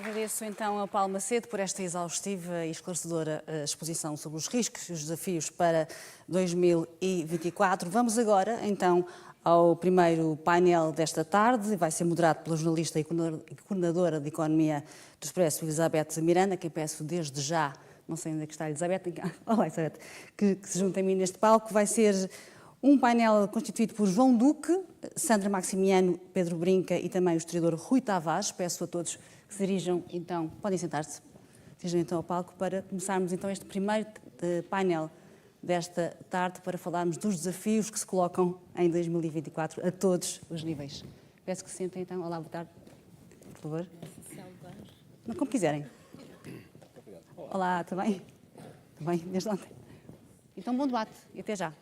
Agradeço então ao Paulo Macedo por esta exaustiva e esclarecedora exposição sobre os riscos e os desafios para 2024. Vamos agora então ao primeiro painel desta tarde. Vai ser moderado pela jornalista e coordenadora de Economia do Expresso, Elizabeth Miranda, quem peço desde já, não sei onde é que está a Elizabeth, olá Elizabeth, que se junte a mim neste palco. Vai ser um painel constituído por João Duque, Sandra Maximiano, Pedro Brinca e também o historiador Rui Tavares. Peço a todos que se dirijam, então, podem sentar-se, dirijam então ao palco para começarmos então este primeiro painel desta tarde para falarmos dos desafios que se colocam em 2024 a todos os níveis. Peço que se sentem então. Olá, boa tarde, por favor. Não, como quiserem. Olá, tudo bem? Tudo bem, desde ontem. Então, bom debate e até já.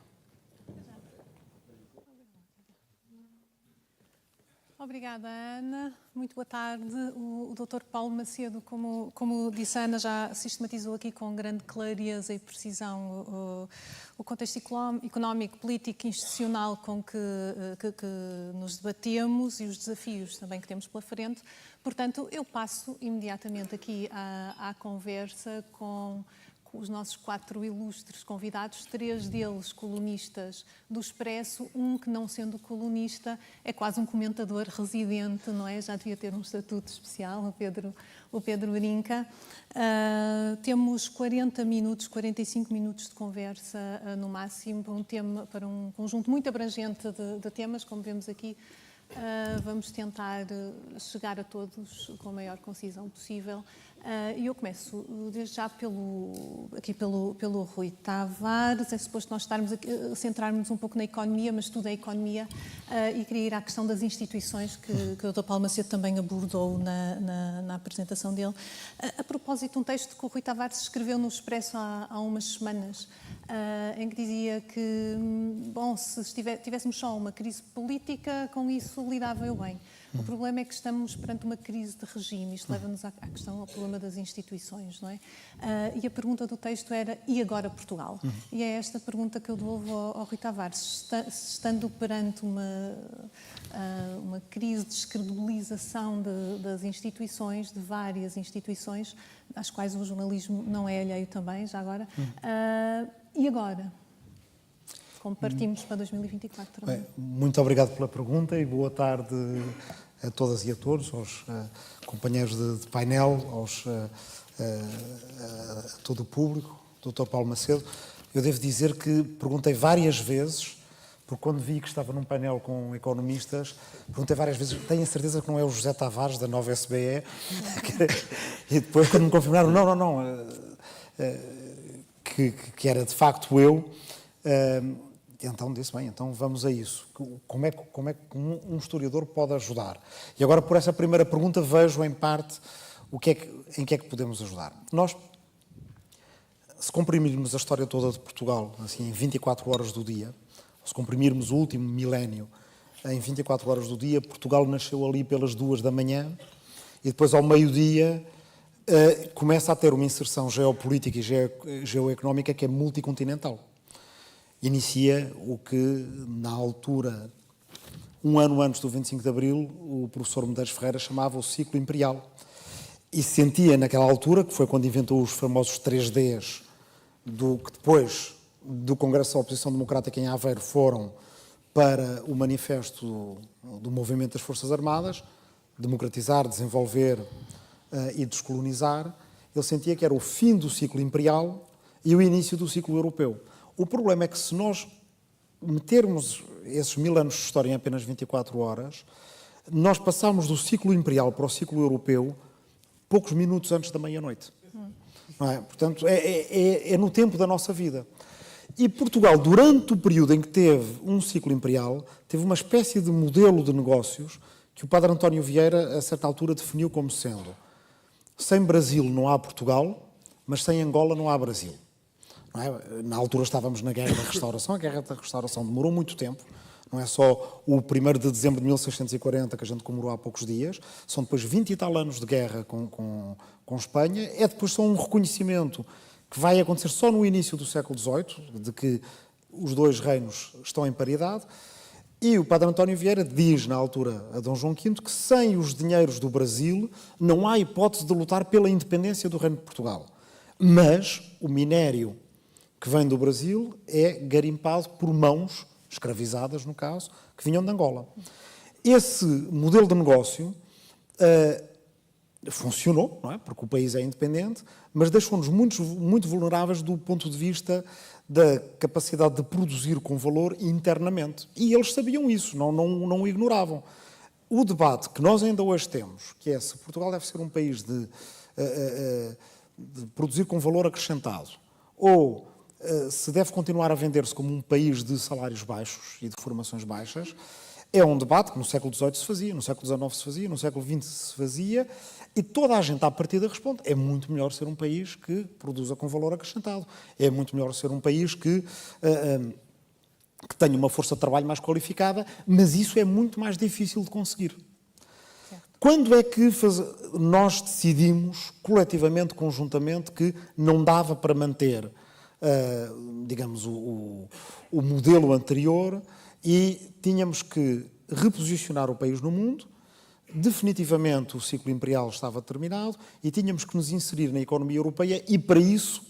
Obrigada, Ana. Muito boa tarde. O Dr. Paulo Macedo, como disse a Ana, já sistematizou aqui com grande clareza e precisão o contexto económico, político e institucional com que nos debatemos e os desafios também que temos pela frente. Portanto, eu passo imediatamente aqui à conversa com os nossos 4 ilustres convidados, 3 deles colunistas do Expresso, um que, não sendo colunista, é quase um comentador residente, não é? Já devia ter um estatuto especial, o Pedro Brinca. Temos 40 minutos, 45 minutos de conversa no máximo, para um conjunto muito abrangente de temas, como vemos aqui. Vamos tentar chegar a todos com a maior concisão possível. E eu começo desde já pelo Rui Tavares. É suposto nós centrarmos um pouco na economia, mas tudo é economia, e queria ir à questão das instituições que o Dr. Paulo Macedo também abordou na apresentação dele. A propósito de um texto que o Rui Tavares escreveu no Expresso há umas semanas, em que dizia que, bom, se tivéssemos só uma crise política, com isso lidava eu bem. O problema é que estamos perante uma crise de regime. Isto leva-nos à questão, ao problema das instituições, não é? E a pergunta do texto era: e agora Portugal? E é esta pergunta que eu devolvo ao Rui Tavares. Estando perante uma crise de descredibilização das instituições, de várias instituições, às quais o jornalismo não é alheio também, já agora, e agora? Como partimos para 2024 também. Bem, muito obrigado pela pergunta e boa tarde a todas e a todos, aos companheiros de painel, a todo o público, Dr. Paulo Macedo. Eu devo dizer que perguntei várias vezes, porque quando vi que estava num painel com economistas, perguntei várias vezes: tenho a certeza que não é o José Tavares, da Nova SBE? E depois, quando me confirmaram, não, que era de facto eu, então disse: bem, então vamos a isso. Como é que um historiador pode ajudar? E agora, por essa primeira pergunta, vejo em parte em que é que podemos ajudar. Nós, se comprimirmos a história toda de Portugal assim, em 24 horas do dia, se comprimirmos o último milénio em 24 horas do dia, Portugal nasceu ali pelas 2 da manhã e depois ao meio-dia começa a ter uma inserção geopolítica e geoeconómica que é multicontinental. Inicia o que, na altura, um ano antes do 25 de Abril, o professor Medeiros Ferreira chamava o ciclo imperial. E sentia naquela altura, que foi quando inventou os famosos 3Ds, que depois do Congresso da Oposição Democrática em Aveiro foram para o manifesto do movimento das Forças Armadas, democratizar, desenvolver e descolonizar. Ele sentia que era o fim do ciclo imperial e o início do ciclo europeu. O problema é que, se nós metermos esses 1000 anos de história em apenas 24 horas, nós passamos do ciclo imperial para o ciclo europeu poucos minutos antes da meia-noite. Não é? Portanto, é no tempo da nossa vida. E Portugal, durante o período em que teve um ciclo imperial, teve uma espécie de modelo de negócios que o padre António Vieira, a certa altura, definiu como sendo: sem Brasil não há Portugal, mas sem Angola não há Brasil. Não é? Na altura estávamos na Guerra da Restauração. A Guerra da Restauração demorou muito tempo. Não é só o 1º de dezembro de 1640 que a gente comemorou há poucos dias. São depois 20 e tal anos de guerra com Espanha. É depois só um reconhecimento que vai acontecer só no início do século XVIII, de que os dois reinos estão em paridade. E o padre António Vieira diz, na altura, a Dom João V, que sem os dinheiros do Brasil não há hipótese de lutar pela independência do Reino de Portugal. Mas o minério que vem do Brasil é garimpado por mãos, escravizadas no caso, que vinham de Angola. Esse modelo de negócio funcionou, não é? Porque o país é independente, mas deixou-nos muito vulneráveis do ponto de vista da capacidade de produzir com valor internamente. E eles sabiam isso, não o ignoravam. O debate que nós ainda hoje temos, que é se Portugal deve ser um país de produzir com valor acrescentado, ou se deve continuar a vender-se como um país de salários baixos e de formações baixas, é um debate que no século XVIII se fazia, no século XIX se fazia, no século XX se fazia, e toda a gente à partida responde: é muito melhor ser um país que produza com valor acrescentado, é muito melhor ser um país que tenha uma força de trabalho mais qualificada, mas isso é muito mais difícil de conseguir. Certo. Quando é que nós decidimos, coletivamente, conjuntamente, que não dava para manter, digamos, o modelo anterior e tínhamos que reposicionar o país no mundo? Definitivamente o ciclo imperial estava terminado e tínhamos que nos inserir na economia europeia e, para isso,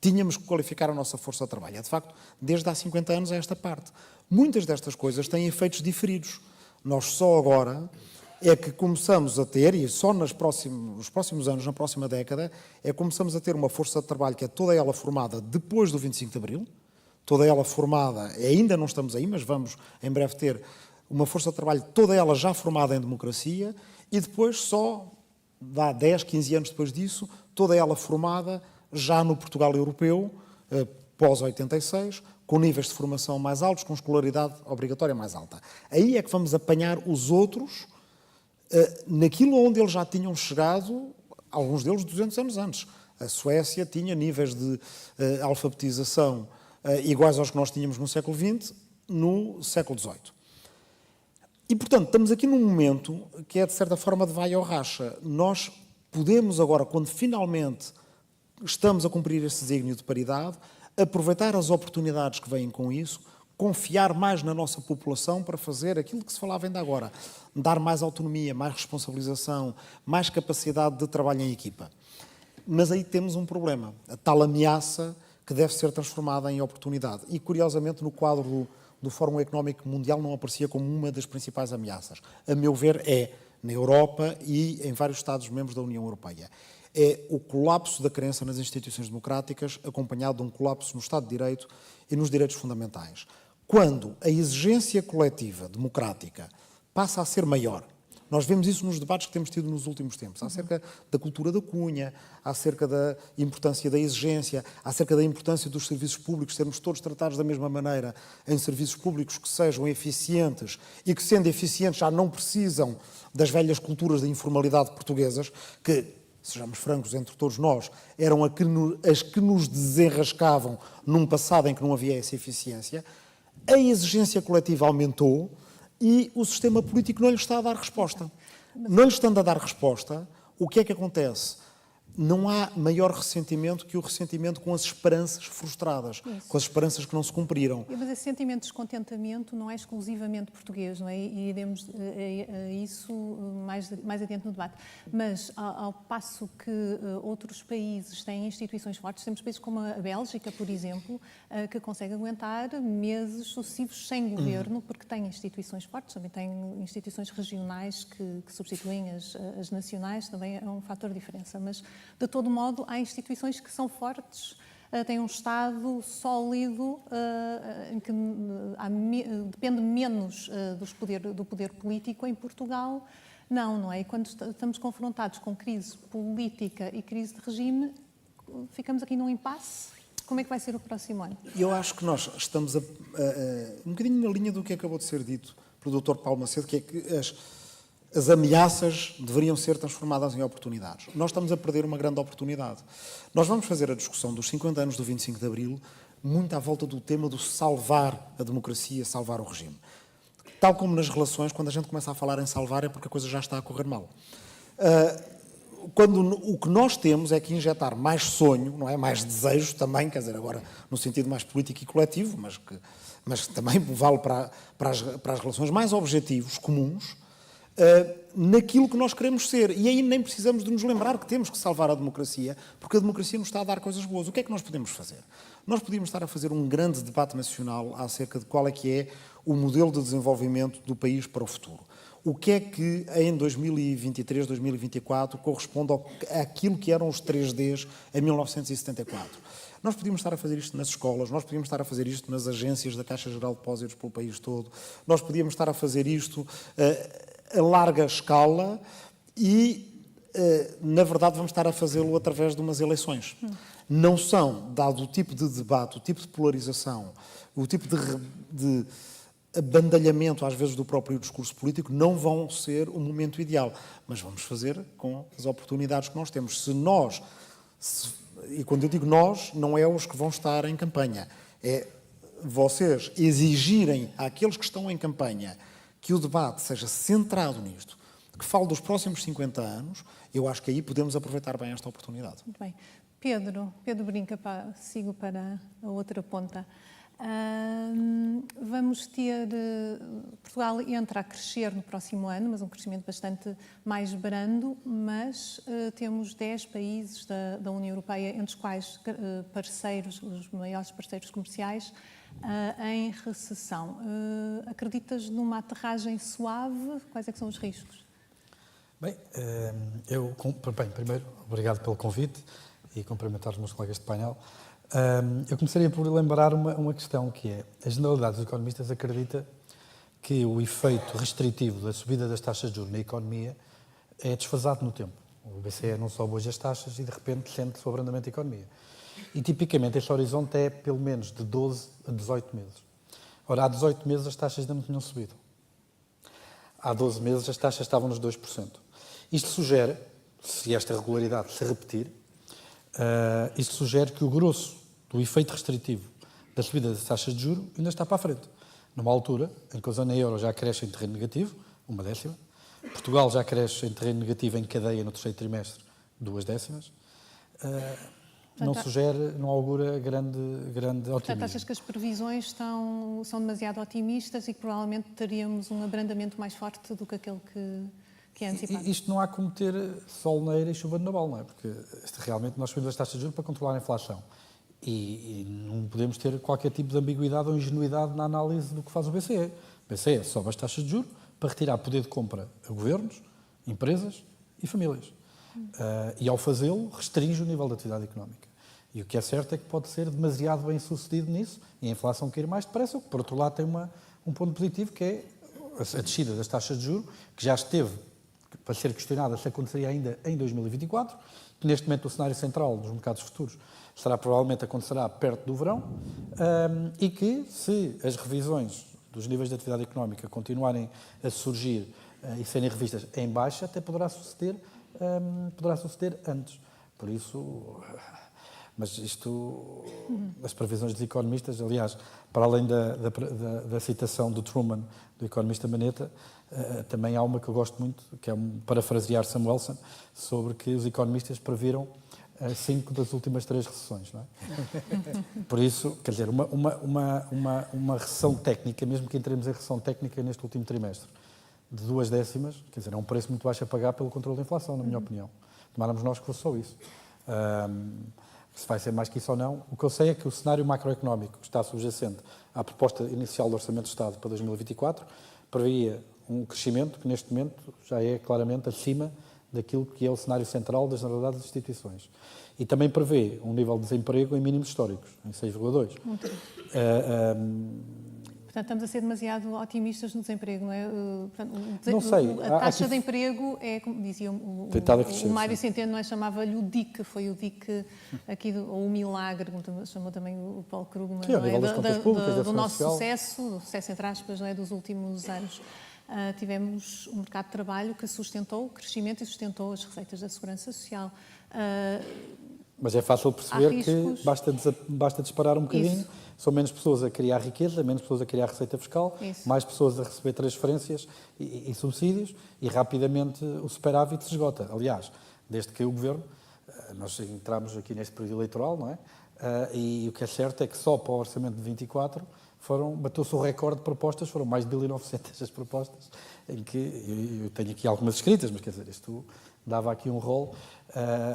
tínhamos que qualificar a nossa força de trabalho. É, de facto, desde há 50 anos a esta parte. Muitas destas coisas têm efeitos diferidos. Nós só agora é que começamos a ter, e só nos próximos anos, na próxima década, é que começamos a ter uma força de trabalho que é toda ela formada depois do 25 de Abril, toda ela formada, ainda não estamos aí, mas vamos em breve ter uma força de trabalho toda ela já formada em democracia, e depois só, dá 10, 15 anos depois disso, toda ela formada já no Portugal europeu, pós-86, com níveis de formação mais altos, com escolaridade obrigatória mais alta. Aí é que vamos apanhar os outros naquilo onde eles já tinham chegado, alguns deles 200 anos antes. A Suécia tinha níveis de alfabetização iguais aos que nós tínhamos no século XX, no século XVIII. E, portanto, estamos aqui num momento que é, de certa forma, de vai ou racha. Nós podemos agora, quando finalmente estamos a cumprir esse desígnio de paridade, aproveitar as oportunidades que vêm com isso, confiar mais na nossa população para fazer aquilo que se falava ainda agora, dar mais autonomia, mais responsabilização, mais capacidade de trabalho em equipa. Mas aí temos um problema, a tal ameaça que deve ser transformada em oportunidade. E, curiosamente, no quadro do Fórum Económico Mundial não aparecia como uma das principais ameaças. A meu ver, é na Europa e em vários Estados-membros da União Europeia. É o colapso da crença nas instituições democráticas, acompanhado de um colapso no Estado de Direito e nos direitos fundamentais. Quando a exigência coletiva democrática passa a ser maior, nós vemos isso nos debates que temos tido nos últimos tempos, acerca da cultura da cunha, acerca da importância da exigência, acerca da importância dos serviços públicos, sermos todos tratados da mesma maneira em serviços públicos que sejam eficientes e que, sendo eficientes, já não precisam das velhas culturas da informalidade portuguesas, que, sejamos francos entre todos nós, eram as que nos desenrascavam num passado em que não havia essa eficiência. A exigência coletiva aumentou e o sistema político não lhe está a dar resposta. Não lhe estando a dar resposta, o que é que acontece? Não há maior ressentimento que o ressentimento com as esperanças frustradas, isso, com as esperanças que não se cumpriram. Mas esse sentimento de descontentamento não é exclusivamente português, não é? E iremos a isso mais adiante no debate. Mas, ao passo que outros países têm instituições fortes, temos países como a Bélgica, por exemplo, que conseguem aguentar meses sucessivos sem governo, porque têm instituições fortes, também têm instituições regionais que substituem as nacionais, também é um fator de diferença. Mas, de todo modo, há instituições que são fortes, têm um Estado sólido, em que depende menos do poder político. Em Portugal, não é? E quando estamos confrontados com crise política e crise de regime, ficamos aqui num impasse. Como é que vai ser o próximo ano? Eu acho que nós estamos um bocadinho na linha do que acabou de ser dito pelo Dr. Paulo Macedo, que é que as ameaças deveriam ser transformadas em oportunidades. Nós estamos a perder uma grande oportunidade. Nós vamos fazer a discussão dos 50 anos do 25 de Abril muito à volta do tema do salvar a democracia, salvar o regime. Tal como nas relações, quando a gente começa a falar em salvar é porque a coisa já está a correr mal. quando o que nós temos é que injetar mais sonho, não é? Mais desejo também, quer dizer, agora no sentido mais político e coletivo, mas também vale para as relações mais objetivos, comuns, naquilo que nós queremos ser. E aí nem precisamos de nos lembrar que temos que salvar a democracia, porque a democracia nos está a dar coisas boas. O que é que nós podemos fazer? Nós podíamos estar a fazer um grande debate nacional acerca de qual é que é o modelo de desenvolvimento do país para o futuro. O que é que em 2023, 2024 corresponde àquilo que eram os 3Ds em 1974? Nós podíamos estar a fazer isto nas escolas, nós podíamos estar a fazer isto nas agências da Caixa Geral de Depósitos pelo país todo, nós podíamos estar a fazer isto a larga escala e, na verdade, vamos estar a fazê-lo através de umas eleições. Não são, dado o tipo de debate, o tipo de polarização, o tipo de abandalhamento, às vezes, do próprio discurso político, não vão ser o momento ideal. Mas vamos fazer com as oportunidades que nós temos. E quando eu digo nós, não é os que vão estar em campanha. É vocês exigirem àqueles que estão em campanha que o debate seja centrado nisto, que fale dos próximos 50 anos, eu acho que aí podemos aproveitar bem esta oportunidade. Muito bem. Pedro Brinca, sigo para a outra ponta. Vamos ter... Portugal entra a crescer no próximo ano, mas um crescimento bastante mais brando, mas temos 10 países da União Europeia, entre os quais parceiros, os maiores parceiros comerciais, em recessão. Acreditas numa aterragem suave? Quais é que são os riscos? Bem, primeiro, obrigado pelo convite e cumprimentar os meus colegas de painel. Eu começaria por lembrar uma questão, que é: a generalidade dos economistas acredita que o efeito restritivo da subida das taxas de juros na economia é desfasado no tempo. O BCE não sobe hoje as taxas e, de repente, sente-se o abrandamento da economia. E, tipicamente, esse horizonte é pelo menos de 12 a 18 meses. Ora, há 18 meses as taxas ainda não tinham subido. Há 12 meses as taxas estavam nos 2%. Isto sugere, se esta regularidade se repetir, isto sugere que o grosso do efeito restritivo da subida das taxas de juros ainda está para a frente. Numa altura em que a zona euro já cresce em terreno negativo, 1/10, Portugal já cresce em terreno negativo em cadeia no terceiro trimestre, 2/10, não augura grande otimismo. Portanto, achas que as previsões são demasiado otimistas e que provavelmente teríamos um abrandamento mais forte do que aquele que é antecipado? Isto não há como ter sol na eira e chuva no naval, não é? Porque realmente nós subimos as taxas de juros para controlar a inflação. E não podemos ter qualquer tipo de ambiguidade ou ingenuidade na análise do que faz o BCE. O BCE sobe as taxas de juros para retirar poder de compra a governos, empresas e famílias. E ao fazê-lo, restringe o nível de atividade económica. E o que é certo é que pode ser demasiado bem sucedido nisso e a inflação cair mais depressa, o que, por outro lado, tem um ponto positivo, que é a descida das taxas de juros, que já esteve para ser questionada se aconteceria ainda em 2024, que neste momento o cenário central dos mercados futuros provavelmente acontecerá perto do verão, e que, se as revisões dos níveis de atividade económica continuarem a surgir e serem revistas em baixa, até poderá suceder antes. Por isso... Mas as previsões dos economistas, aliás, para além da citação do Truman, do economista Maneta, também há uma que eu gosto muito, que é parafrasear Samuelson, sobre que os economistas previram 5 das últimas 3 recessões. Não é? Por isso, quer dizer, uma recessão técnica, mesmo que entremos em recessão técnica neste último trimestre, de 0,2, quer dizer, é um preço muito baixo a pagar pelo controle da inflação, na minha opinião. Tomáramos nós que fosse só isso. Se vai ser mais que isso ou não. O que eu sei é que o cenário macroeconómico que está subjacente à proposta inicial do Orçamento de Estado para 2024 previa um crescimento que neste momento já é claramente acima daquilo que é o cenário central da generalidade das instituições. E também prevê um nível de desemprego em mínimos históricos, em 6,2. Portanto, estamos a ser demasiado otimistas no desemprego, não é? Não sei. A taxa de emprego é, como dizia o Mário Centeno, chamava-lhe o DIC, foi o DIC aqui, ou o milagre, como chamou também o Paulo Krugman, do nosso sucesso entre aspas, não é? Dos últimos anos. Tivemos um mercado de trabalho que sustentou o crescimento e sustentou as receitas da Segurança Social. Mas é fácil perceber que basta disparar um bocadinho. Isso. São menos pessoas a criar riqueza, menos pessoas a criar receita fiscal, mais pessoas a receber transferências e subsídios, e rapidamente o superávit se esgota. Aliás, desde que o Governo, nós entramos aqui neste período eleitoral, não é? E o que é certo é que só para o orçamento de 24 bateu-se o recorde de propostas, foram mais de 1.900 as propostas, em que eu tenho aqui algumas escritas, mas quer dizer, isto dava aqui um rol,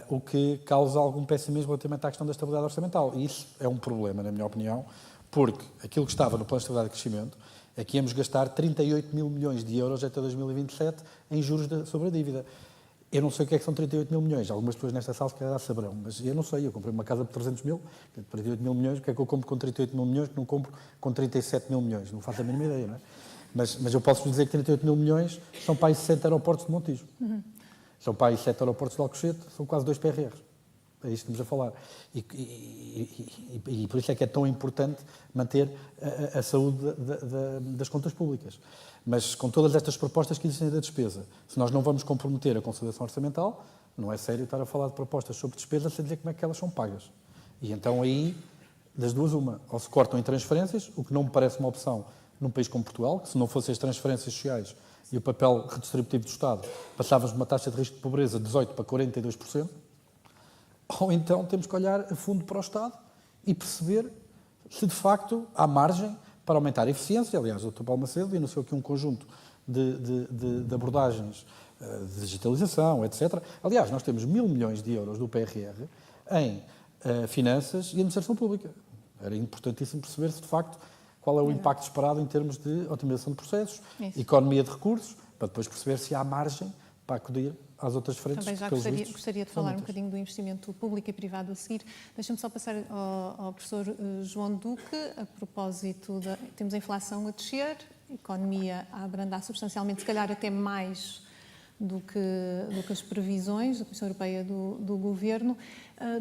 o que causa algum pessimismo relativamente à questão da estabilidade orçamental. E isso é um problema, na minha opinião, porque aquilo que estava no Plano de Estabilidade e Crescimento é que íamos gastar 38 mil milhões de euros até 2027 em juros sobre a dívida. Eu não sei o que é que são 38 mil milhões. Algumas pessoas nesta sala se calhar saberão, mas eu não sei. Eu comprei uma casa por 300 mil, 38 mil milhões. O que é que eu compro com 38 mil milhões que não compro com 37 mil milhões? Não faço a mínima ideia, não é? Mas eu posso dizer que 38 mil milhões são para aí 60 aeroportos de Montijo. São para aí 7 aeroportos de Alcochete, são quase 2 PRRs. É isto que estamos a falar. E por isso é que é tão importante manter a saúde das contas públicas. Mas com todas estas propostas que existem da despesa, se nós não vamos comprometer a consolidação orçamental, não é sério estar a falar de propostas sobre despesa sem dizer como é que elas são pagas. E então aí, das duas uma, ou se cortam em transferências, o que não me parece uma opção num país como Portugal, que se não fossem as transferências sociais e o papel redistributivo do Estado, passávamos de uma taxa de risco de pobreza de 18% para 42%, ou então temos que olhar a fundo para o Estado e perceber se de facto há margem para aumentar a eficiência. Aliás, o Dr. Paulo Macedo anunciou aqui um conjunto de abordagens de digitalização, etc. Aliás, nós temos 1.000 milhões de euros do PRR em finanças e administração pública. Era importantíssimo perceber se de facto qual é o impacto esperado em termos de otimização de processos, economia de recursos, para depois perceber se há margem para acudir às outras frentes. Também já gostaria de falar um bocadinho do investimento público e privado a seguir. Deixa-me só passar ao professor João Duque, a propósito temos a inflação a descer, a economia a abrandar substancialmente, se calhar até mais do que as previsões da Comissão Europeia do Governo.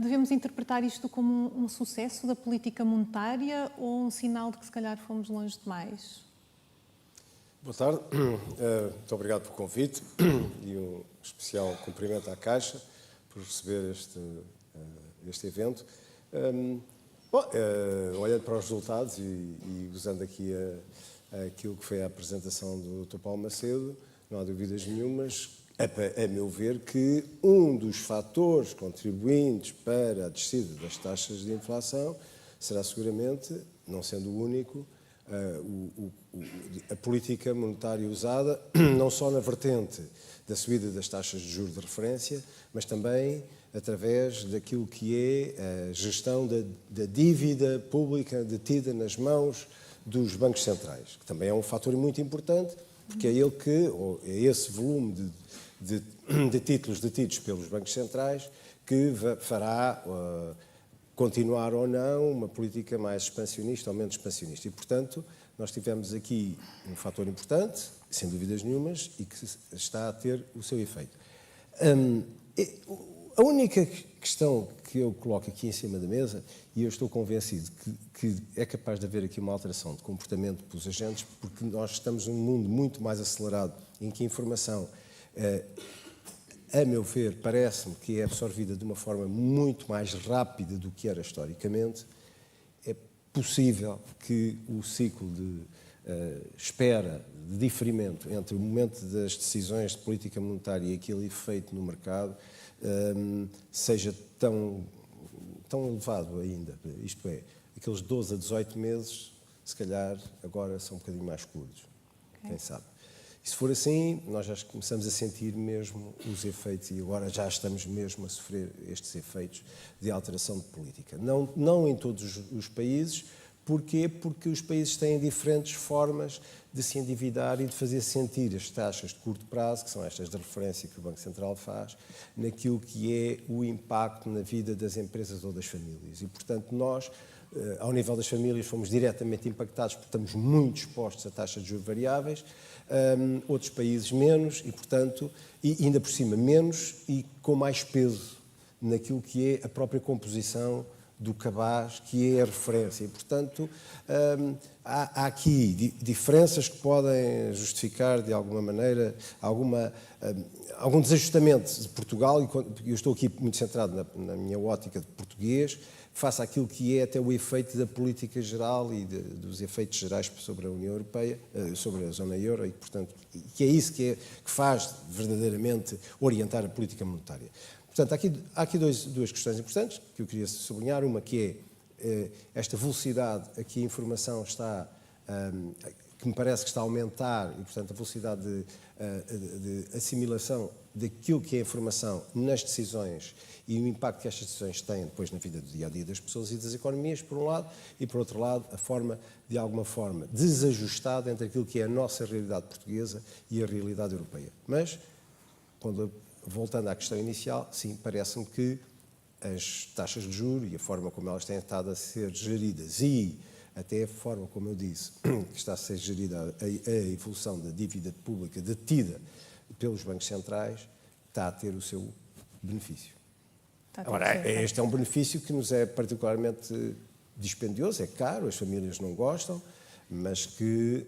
Devemos interpretar isto como um sucesso da política monetária ou um sinal de que se calhar fomos longe demais? Boa tarde, muito obrigado pelo convite e um especial cumprimento à Caixa por receber este evento. Olhando para os resultados e usando aqui aquilo que foi a apresentação do Dr. Paulo Macedo, não há dúvidas nenhumas, a meu ver, que um dos fatores contribuintes para a descida das taxas de inflação será seguramente, não sendo o único, a política monetária usada, não só na vertente da subida das taxas de juros de referência, mas também através daquilo que é a gestão da dívida pública detida nas mãos dos bancos centrais, que também é um fator muito importante, porque é esse volume de títulos detidos pelos bancos centrais que fará continuar ou não uma política mais expansionista ou menos expansionista. E, portanto, nós tivemos aqui um fator importante, sem dúvidas nenhumas, e que está a ter o seu efeito. A única questão que eu coloco aqui em cima da mesa, e eu estou convencido que é capaz de haver aqui uma alteração de comportamento pelos agentes, porque nós estamos num mundo muito mais acelerado, em que a informação, a meu ver, parece-me que é absorvida de uma forma muito mais rápida do que era historicamente. É possível que o ciclo de espera, de diferimento entre o momento das decisões de política monetária e aquele efeito no mercado seja tão elevado ainda. Isto é, aqueles 12 a 18 meses, se calhar, agora são um bocadinho mais curtos. Quem sabe? E se for assim, nós já começamos a sentir mesmo os efeitos, e agora já estamos mesmo a sofrer estes efeitos de alteração de política. Não em todos os países. Porquê? Porque os países têm diferentes formas de se endividar e de fazer sentir as taxas de curto prazo, que são estas de referência que o Banco Central faz, naquilo que é o impacto na vida das empresas ou das famílias. E, portanto, nós, ao nível das famílias, fomos diretamente impactados porque estamos muito expostos a taxas de juros variáveis, outros países menos e, portanto, e ainda por cima menos e com mais peso naquilo que é a própria composição do cabaz, que é a referência. E, portanto, há aqui diferenças que podem justificar, de alguma maneira, algum desajustamento de Portugal, e eu estou aqui muito centrado na minha ótica de português, face àquilo que é até o efeito da política geral e dos efeitos gerais sobre a União Europeia, sobre a zona euro, e, portanto, que é isso que faz verdadeiramente orientar a política monetária. Portanto, há aqui duas questões importantes que eu queria sublinhar. Uma que é esta velocidade a que a informação está, que me parece que está a aumentar, e, portanto, a velocidade de assimilação daquilo que é a informação nas decisões e o impacto que estas decisões têm depois na vida do dia-a-dia das pessoas e das economias, por um lado, e, por outro lado, a forma, de alguma forma, desajustada entre aquilo que é a nossa realidade portuguesa e a realidade europeia. Mas, voltando à questão inicial, sim, parece-me que as taxas de juros e a forma como elas têm estado a ser geridas e até a forma como eu disse que está a ser gerida a evolução da dívida pública detida pelos bancos centrais está a ter o seu benefício. Agora, este é um benefício que nos é particularmente dispendioso, é caro, as famílias não gostam, mas que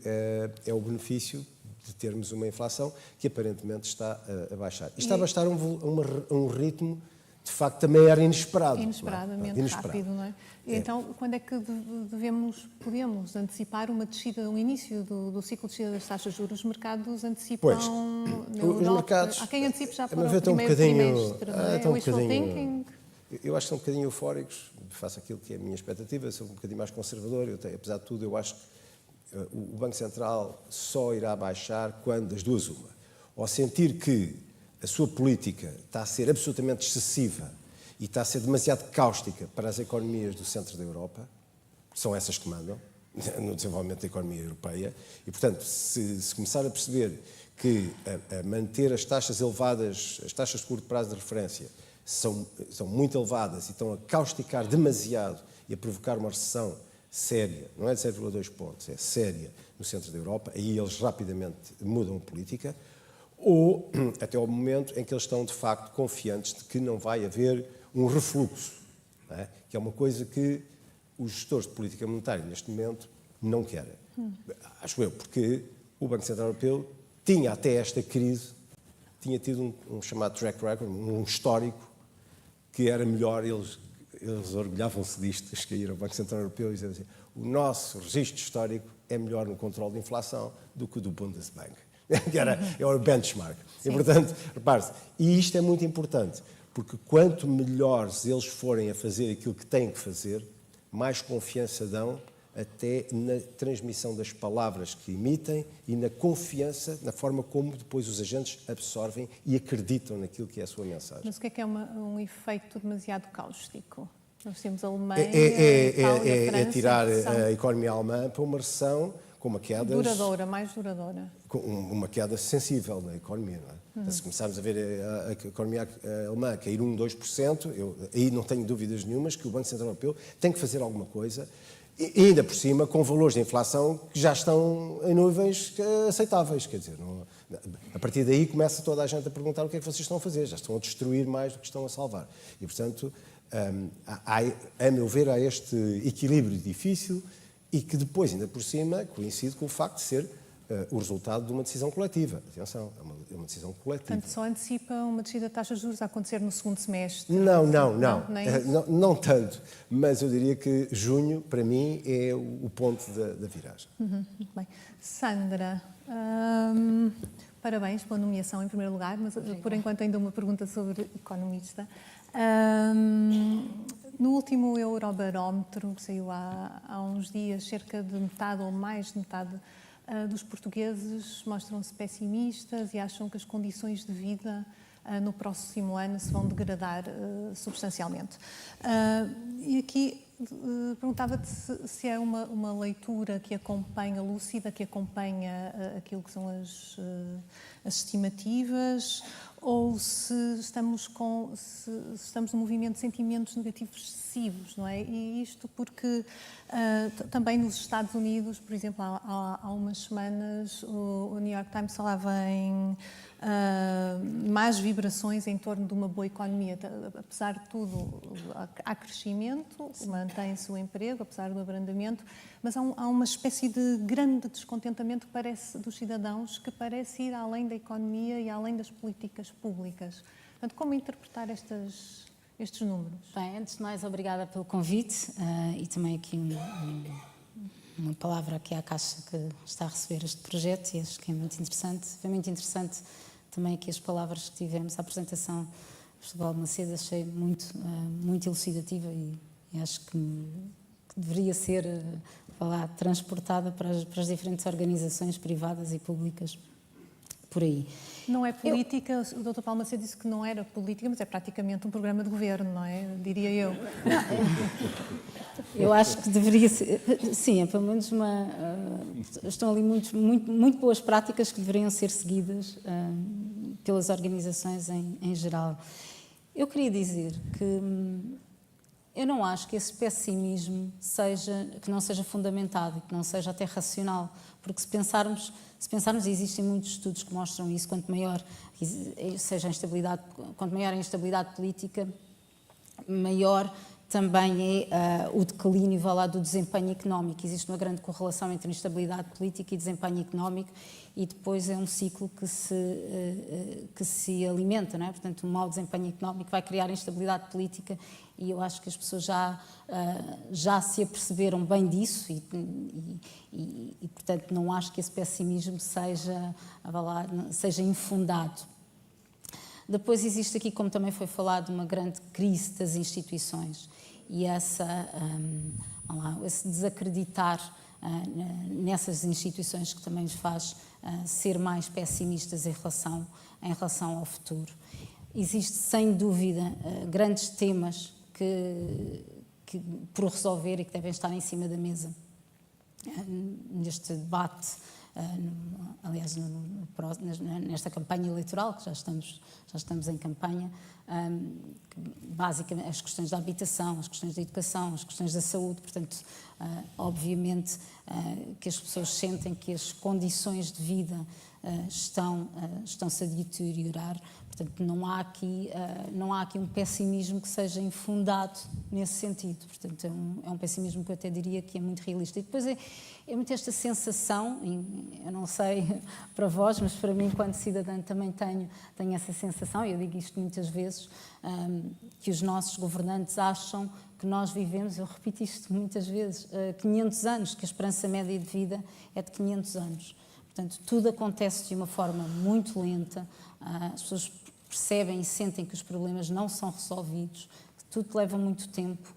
é o benefício de termos uma inflação que aparentemente está a baixar. E está a baixar um ritmo, de facto, também era inesperado. Inesperadamente rápido, não é? Então, quando é que podemos antecipar uma descida, um início do ciclo de descida das taxas de juros? Os mercados antecipam na Europa? Os mercados, há quem antecipe já para o primeiro trimestre, não é? Wishful thinking? Eu acho que são um bocadinho eufóricos, faço aquilo que é a minha expectativa, sou um bocadinho mais conservador, apesar de tudo, eu acho que o Banco Central só irá baixar quando das duas uma. Ou sentir que a sua política está a ser absolutamente excessiva e está a ser demasiado cáustica para as economias do centro da Europa, que são essas que mandam no desenvolvimento da economia europeia, e, portanto, se começar a perceber que a manter as taxas elevadas, as taxas de curto prazo de referência, são muito elevadas e estão a causticar demasiado e a provocar uma recessão séria, não é de 0,2 pontos, é séria no centro da Europa, aí eles rapidamente mudam a política, ou até ao momento em que eles estão, de facto, confiantes de que não vai haver um refluxo, não é? Que é uma coisa que os gestores de política monetária, neste momento, não querem. Acho eu, porque o Banco Central Europeu tinha, até esta crise, tinha tido um chamado track record, um histórico, que era melhor, eles orgulhavam-se disto, que ir ao Banco Central Europeu e diziam assim, o nosso registro histórico é melhor no controle da inflação do que o do Bundesbank, que era o benchmark. Sim. E, portanto, repare-se, e isto é muito importante, porque quanto melhores eles forem a fazer aquilo que têm que fazer, mais confiança dão até na transmissão das palavras que emitem e na confiança, na forma como depois os agentes absorvem e acreditam naquilo que é a sua mensagem. Mas o que é um efeito demasiado cáustico? Nós temos a Alemanha, Itália, França... É tirar a economia alemã para uma recessão com uma queda... mais duradoura. Com uma queda sensível na economia, não é? Se começarmos a ver a economia alemã cair 2%, aí não tenho dúvidas nenhumas que o Banco Central Europeu tem que fazer alguma coisa, e ainda por cima com valores de inflação que já estão em níveis aceitáveis, quer dizer, a partir daí começa toda a gente a perguntar o que é que vocês estão a fazer, já estão a destruir mais do que estão a salvar. E, portanto, a meu ver, há este equilíbrio difícil e que depois, ainda por cima, coincide com o facto de ser o resultado de uma decisão coletiva. Atenção, é uma decisão coletiva. Portanto, só antecipa uma descida de taxas de juros a acontecer no segundo semestre? Não tanto. Mas eu diria que junho, para mim, é o ponto da viragem. Muito bem. Sandra, parabéns pela nomeação em primeiro lugar, mas por enquanto ainda uma pergunta sobre economista. No último Eurobarómetro, que saiu há uns dias, cerca de metade ou mais de metade dos portugueses mostram-se pessimistas e acham que as condições de vida no próximo ano se vão degradar substancialmente. E aqui perguntava-te se é uma leitura que acompanha, lúcida, que acompanha aquilo que são as estimativas, ou se estamos num movimento de sentimentos negativos excessivos, não é? E isto porque também nos Estados Unidos, por exemplo, há umas semanas, o New York Times falava em mais vibrações em torno de uma boa economia. Apesar de tudo, há crescimento, mantém-se o emprego, apesar do abrandamento, mas há uma espécie de grande descontentamento que parece, dos cidadãos, que parece ir além da economia e além das políticas públicas. Portanto, como interpretar estes números? Bem, antes de mais, obrigada pelo convite e também aqui uma palavra aqui à Caixa que está a receber este projeto e acho que é muito interessante. Foi muito interessante também aqui as palavras que tivemos, a apresentação professor Paulo Macedo, achei muito elucidativa e acho que deveria ser transportada para as diferentes organizações privadas e públicas por aí. Não é política, o Dr. Paulo Macedo disse que não era política, mas é praticamente um programa de governo, não é? Diria eu. Eu acho que deveria ser, sim, é pelo menos estão ali muito boas práticas que deveriam ser seguidas pelas organizações em geral. Eu queria dizer que eu não acho que esse pessimismo que não seja fundamentado e que não seja até racional, porque se pensarmos, e existem muitos estudos que mostram isso, quanto maior a instabilidade política, maior também é o declínio do desempenho económico. Existe uma grande correlação entre instabilidade política e desempenho económico e depois é um ciclo que se alimenta, não é? Portanto, um mau desempenho económico vai criar instabilidade política e eu acho que as pessoas já se aperceberam bem disso e, portanto, não acho que esse pessimismo seja infundado. Depois existe aqui, como também foi falado, uma grande crise das instituições e esse desacreditar nessas instituições que também nos faz ser mais pessimistas em relação ao futuro. Existe, sem dúvida, grandes temas que por resolver e que devem estar em cima da mesa neste debate. Aliás, nesta campanha eleitoral, que já estamos em campanha, basicamente as questões da habitação, as questões da educação, as questões da saúde, portanto, obviamente que as pessoas sentem que as condições de vida estão-se a deteriorar, portanto, não há aqui um pessimismo que seja infundado nesse sentido, portanto, é um pessimismo que eu até diria que é muito realista. E depois é muito esta sensação, eu não sei para vós, mas para mim, enquanto cidadã, também tenho essa sensação, e eu digo isto muitas vezes, que os nossos governantes acham que nós vivemos, eu repito isto muitas vezes, 500 anos, que a esperança média de vida é de 500 anos. Portanto, tudo acontece de uma forma muito lenta, as pessoas percebem e sentem que os problemas não são resolvidos, que tudo leva muito tempo.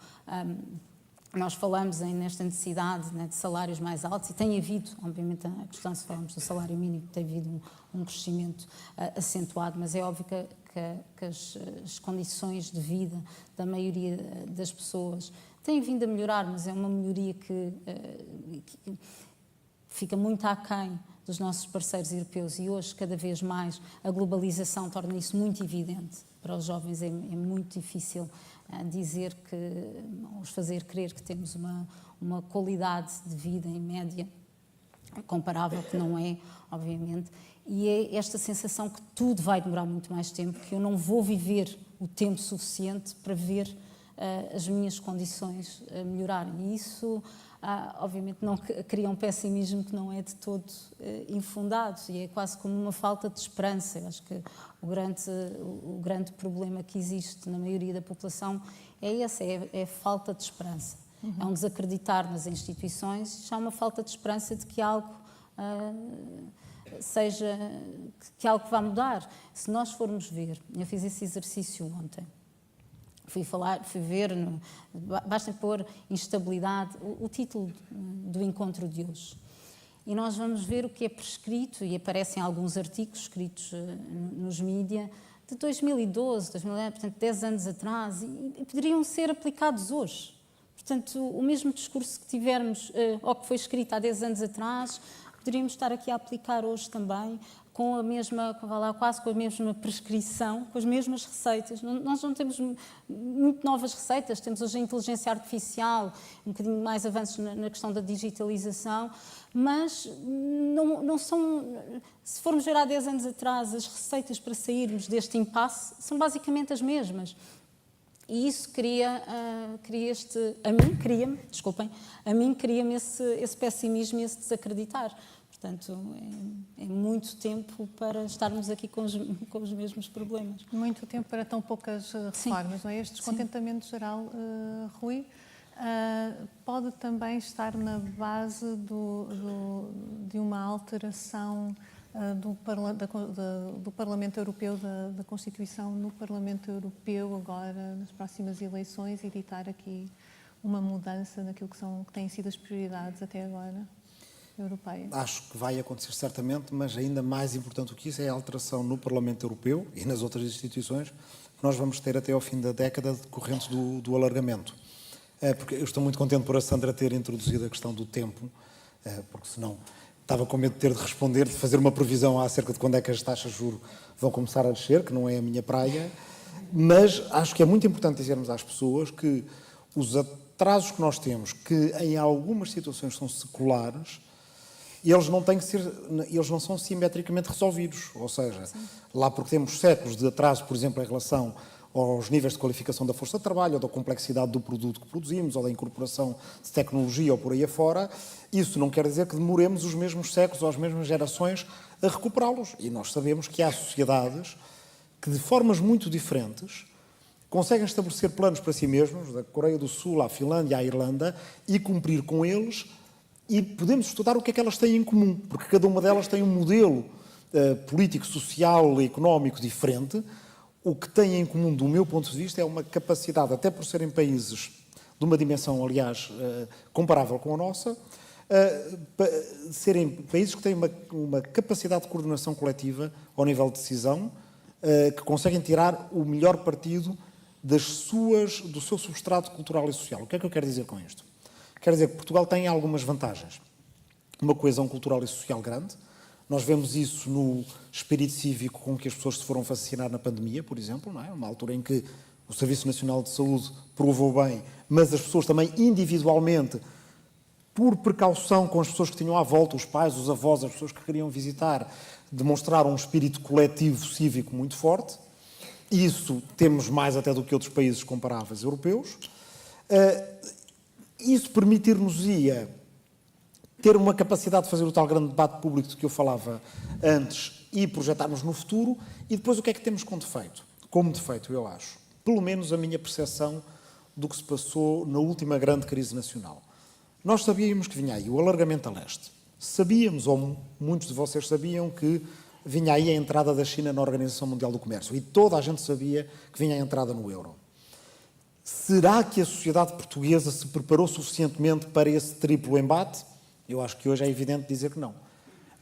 Nós falamos nesta necessidade, né, de salários mais altos e tem havido, obviamente, a questão, se falarmos do salário mínimo, tem havido um crescimento acentuado, mas é óbvio que as condições de vida da maioria das pessoas têm vindo a melhorar, mas é uma melhoria que fica muito aquém dos nossos parceiros europeus e hoje, cada vez mais, a globalização torna isso muito evidente. Para os jovens é muito difícil dizer os fazer crer que temos uma qualidade de vida em média comparável, que não é, obviamente, e é esta sensação que tudo vai demorar muito mais tempo, que eu não vou viver o tempo suficiente para ver as minhas condições melhorarem. E isso, obviamente, não cria um pessimismo que não é de todo infundado e é quase como uma falta de esperança. Eu acho que o grande problema que existe na maioria da população é esse, é a falta de esperança. Uhum. É um desacreditar nas instituições, já uma falta de esperança de que algo que algo vá mudar. Se nós formos ver, eu fiz esse exercício ontem, fui ver, basta pôr instabilidade, o título do encontro de hoje. E nós vamos ver o que é prescrito, e aparecem alguns artigos escritos nos mídias, de 2012, portanto, 10 anos atrás, e poderiam ser aplicados hoje. Portanto, o mesmo discurso que tivermos, ou que foi escrito há 10 anos atrás, poderíamos estar aqui a aplicar hoje também, com a mesma, quase com a mesma prescrição, com as mesmas receitas. Nós não temos muito novas receitas, temos hoje a inteligência artificial, um bocadinho mais avanços na questão da digitalização, mas não são, se formos ver há 10 anos atrás, as receitas para sairmos deste impasse são basicamente as mesmas. E isso a mim cria-me esse pessimismo e esse desacreditar. Portanto, é muito tempo para estarmos aqui com os mesmos problemas. Muito tempo para tão poucas reformas, não é? Este descontentamento geral, Rui, pode também estar na base de uma alteração do Parlamento Europeu, da Constituição no Parlamento Europeu agora, nas próximas eleições, e ditar aqui uma mudança naquilo que têm sido as prioridades até agora europeias? Acho que vai acontecer certamente, mas ainda mais importante do que isso é a alteração no Parlamento Europeu e nas outras instituições que nós vamos ter até ao fim da década decorrente do alargamento. Porque eu estou muito contente por a Sandra ter introduzido a questão do tempo, porque senão estava com medo de ter de responder, de fazer uma previsão acerca de quando é que as taxas de juros vão começar a descer, que não é a minha praia, mas acho que é muito importante dizermos às pessoas que os atrasos que nós temos, que em algumas situações são seculares, eles não são simetricamente resolvidos, ou seja, lá porque temos séculos de atraso, por exemplo, em relação aos níveis de qualificação da força de trabalho, ou da complexidade do produto que produzimos, ou da incorporação de tecnologia, ou por aí afora, isso não quer dizer que demoremos os mesmos séculos ou as mesmas gerações a recuperá-los. E nós sabemos que há sociedades que, de formas muito diferentes, conseguem estabelecer planos para si mesmos, da Coreia do Sul à Finlândia à Irlanda, e cumprir com eles, e podemos estudar o que é que elas têm em comum, porque cada uma delas tem um modelo político, social e económico diferente. O que têm em comum, do meu ponto de vista, é uma capacidade, até por serem países de uma dimensão, aliás, comparável com a nossa, serem países que têm uma capacidade de coordenação coletiva ao nível de decisão, que conseguem tirar o melhor partido do seu substrato cultural e social. O que é que eu quero dizer com isto? Quero dizer que Portugal tem algumas vantagens. Uma coesão cultural e social grande. Nós vemos isso no espírito cívico com que as pessoas se foram vacinar na pandemia, por exemplo, não é? Uma altura em que o Serviço Nacional de Saúde provou bem, mas as pessoas também individualmente, por precaução com as pessoas que tinham à volta, os pais, os avós, as pessoas que queriam visitar, demonstraram um espírito coletivo cívico muito forte. Isso temos mais até do que outros países comparáveis europeus. Isso permitir-nos-ia ter uma capacidade de fazer o tal grande debate público de que eu falava antes e projetarmos no futuro. E depois o que é que temos como defeito? Como defeito, eu acho, pelo menos a minha percepção do que se passou na última grande crise nacional. Nós sabíamos que vinha aí o alargamento a leste. Sabíamos, ou muitos de vocês sabiam, que vinha aí a entrada da China na Organização Mundial do Comércio. E toda a gente sabia que vinha a entrada no euro. Será que a sociedade portuguesa se preparou suficientemente para esse triplo embate? Eu acho que hoje é evidente dizer que não.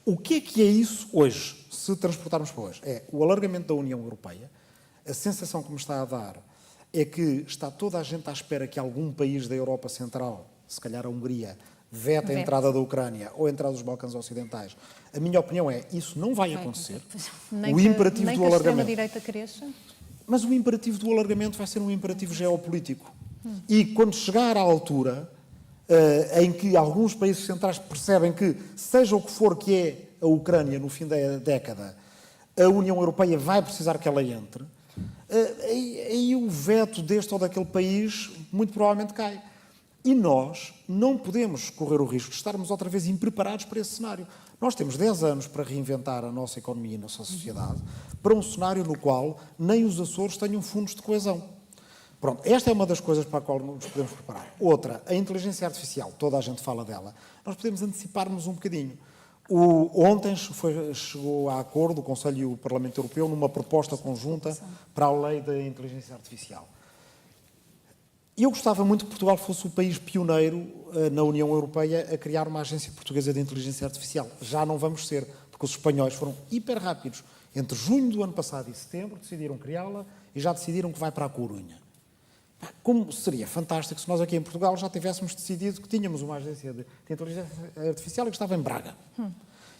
O que é isso hoje, se transportarmos para hoje? É o alargamento da União Europeia. A sensação que me está a dar é que está toda a gente à espera que algum país da Europa Central, se calhar a Hungria, vete a entrada da Ucrânia ou a entrada dos Balcãs Ocidentais. A minha opinião é, isso não vai acontecer. O imperativo do alargamento... Nem que a extrema-direita cresça? Mas o imperativo do alargamento vai ser um imperativo geopolítico. E quando chegar à altura em que alguns países centrais percebem que, seja o que for que é a Ucrânia no fim da década, a União Europeia vai precisar que ela entre, aí o veto deste ou daquele país muito provavelmente cai. E nós não podemos correr o risco de estarmos outra vez impreparados para esse cenário. Nós temos 10 anos para reinventar a nossa economia e a nossa sociedade para um cenário no qual nem os Açores tenham fundos de coesão. Pronto, esta é uma das coisas para a qual nos podemos preparar. Outra, a inteligência artificial, toda a gente fala dela. Nós podemos antecipar-nos um bocadinho. Ontem chegou a acordo o Conselho e o Parlamento Europeu numa proposta conjunta para a lei da inteligência artificial. Eu gostava muito que Portugal fosse o país pioneiro na União Europeia a criar uma agência portuguesa de inteligência artificial. Já não vamos ser, porque os espanhóis foram hiper rápidos. Entre junho do ano passado e setembro decidiram criá-la e já decidiram que vai para a Corunha. Como seria fantástico se nós aqui em Portugal já tivéssemos decidido que tínhamos uma agência de inteligência artificial e que estava em Braga.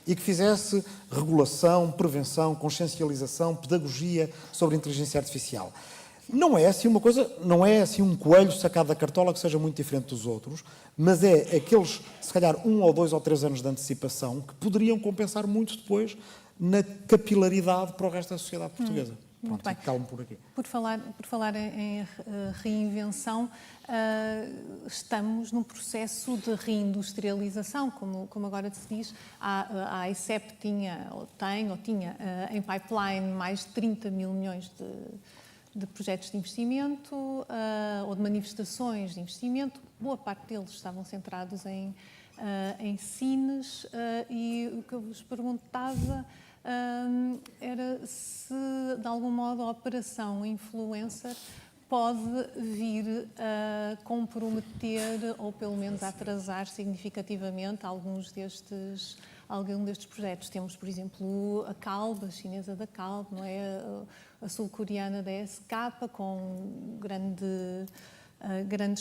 E que fizesse regulação, prevenção, consciencialização, pedagogia sobre inteligência artificial. Não é assim uma coisa, não é assim um coelho sacado da cartola que seja muito diferente dos outros, mas é aqueles, se calhar, 1 ou 2 ou 3 anos de antecipação que poderiam compensar muito depois na capilaridade para o resto da sociedade portuguesa. Muito Pronto, bem. calmo por aqui. Por falar em reinvenção, estamos num processo de reindustrialização, como agora se diz. A ICEP tinha em pipeline mais de 30 mil milhões de projetos de investimento ou de manifestações de investimento. Boa parte deles estavam centrados em em Sines, e o que eu vos perguntava era se, de algum modo, a operação influencer pode vir a comprometer ou, pelo menos, a atrasar significativamente algum destes projetos. Temos, por exemplo, a Calbe, a chinesa da Calbe, não é? A sul-coreana da SK, com grandes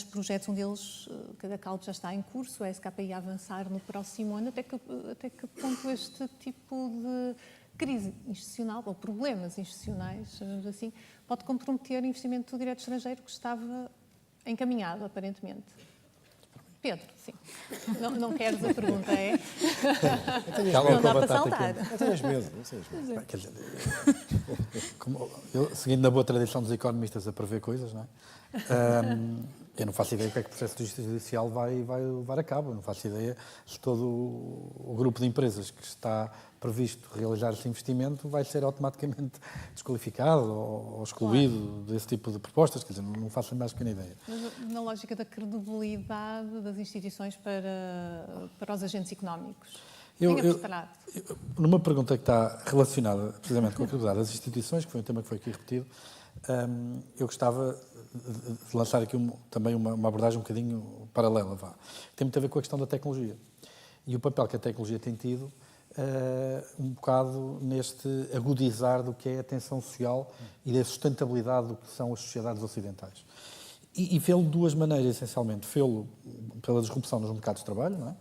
projetos. Um deles, que da Calbe já está em curso, a SK ia avançar no próximo ano. Até que ponto este tipo de crise institucional, ou problemas institucionais, chamamos assim, pode comprometer o investimento direto estrangeiro que estava encaminhado, aparentemente? Pedro, sim. Não queres a pergunta, é? Não dá para saltar. Não tenhas medo, não tenhas medo. Quer dizer, seguindo na boa tradição dos economistas a prever coisas, não é? Eu não faço ideia do que é que o processo judicial vai levar a cabo. Eu não faço ideia se todo o grupo de empresas que está previsto realizar esse investimento vai ser automaticamente desqualificado ou excluído desse tipo de propostas. Quer dizer, não faço a mais pequena ideia. Mas na lógica da credibilidade das instituições para os agentes económicos. Numa pergunta que está relacionada precisamente com a credibilidade das instituições, que foi um tema que foi aqui repetido, eu gostava de lançar aqui também uma abordagem um bocadinho paralela, que tem muito a ver com a questão da tecnologia e o papel que a tecnologia tem tido um bocado neste agudizar do que é a tensão social e da sustentabilidade do que são as sociedades ocidentais. E fê-lo de duas maneiras, essencialmente. Fê-lo pela disrupção nos mercados de trabalho, não é?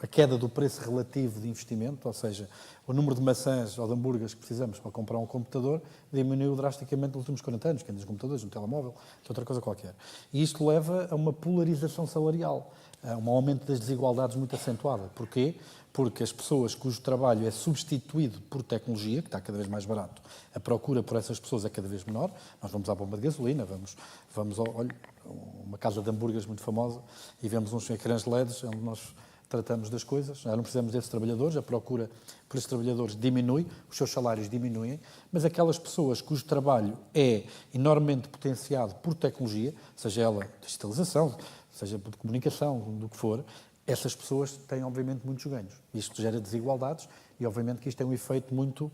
A queda do preço relativo de investimento, ou seja, o número de maçãs ou de hambúrgueres que precisamos para comprar um computador diminuiu drasticamente nos últimos 40 anos, quer dizer, computadores, um telemóvel, que outra coisa qualquer. E isto leva a uma polarização salarial, a um aumento das desigualdades muito acentuada. Porquê? Porque as pessoas cujo trabalho é substituído por tecnologia, que está cada vez mais barato, a procura por essas pessoas é cada vez menor. Nós vamos à bomba de gasolina, vamos a uma casa de hambúrgueres muito famosa e vemos uns ecrãs LEDs onde nós tratamos das coisas. Já não precisamos desses trabalhadores, a procura por esses trabalhadores diminui, os seus salários diminuem, mas aquelas pessoas cujo trabalho é enormemente potenciado por tecnologia, seja ela digitalização, seja de comunicação, do que for, essas pessoas têm, obviamente, muitos ganhos. Isto gera desigualdades e, obviamente, que isto tem um efeito muito,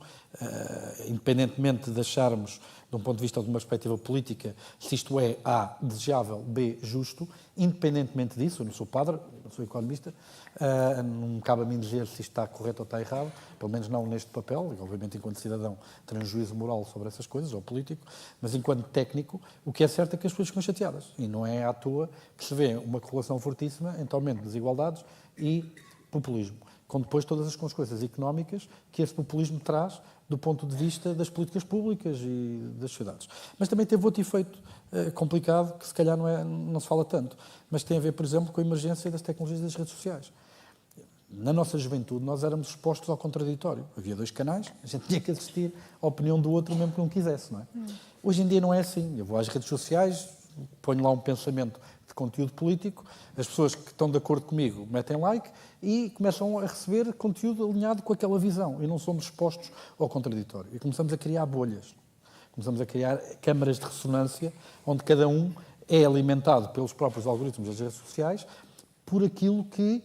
independentemente de acharmos, de um ponto de vista de uma perspectiva política, se isto é, A, desejável, B, justo, independentemente disso, eu não sou padre, não sou economista, não me cabe a mim dizer se isto está correto ou está errado, pelo menos não neste papel, e, obviamente, enquanto cidadão, tenho um juízo moral sobre essas coisas, ou político, mas enquanto técnico, o que é certo é que as pessoas ficam chateadas. E não é à toa que se vê uma correlação fortíssima entre aumento de desigualdades e populismo, com depois todas as consequências económicas que esse populismo traz do ponto de vista das políticas públicas e das sociedades. Mas também teve outro efeito complicado, que se calhar não se fala tanto, mas tem a ver, por exemplo, com a emergência das tecnologias das redes sociais. Na nossa juventude, nós éramos expostos ao contraditório. Havia 2 canais, a gente tinha que assistir à opinião do outro, mesmo que não quisesse, não é? Hoje em dia não é assim. Eu vou às redes sociais, ponho lá um pensamento de conteúdo político, as pessoas que estão de acordo comigo metem like e começam a receber conteúdo alinhado com aquela visão e não somos expostos ao contraditório. E começamos a criar bolhas, começamos a criar câmaras de ressonância onde cada um é alimentado pelos próprios algoritmos das redes sociais por aquilo que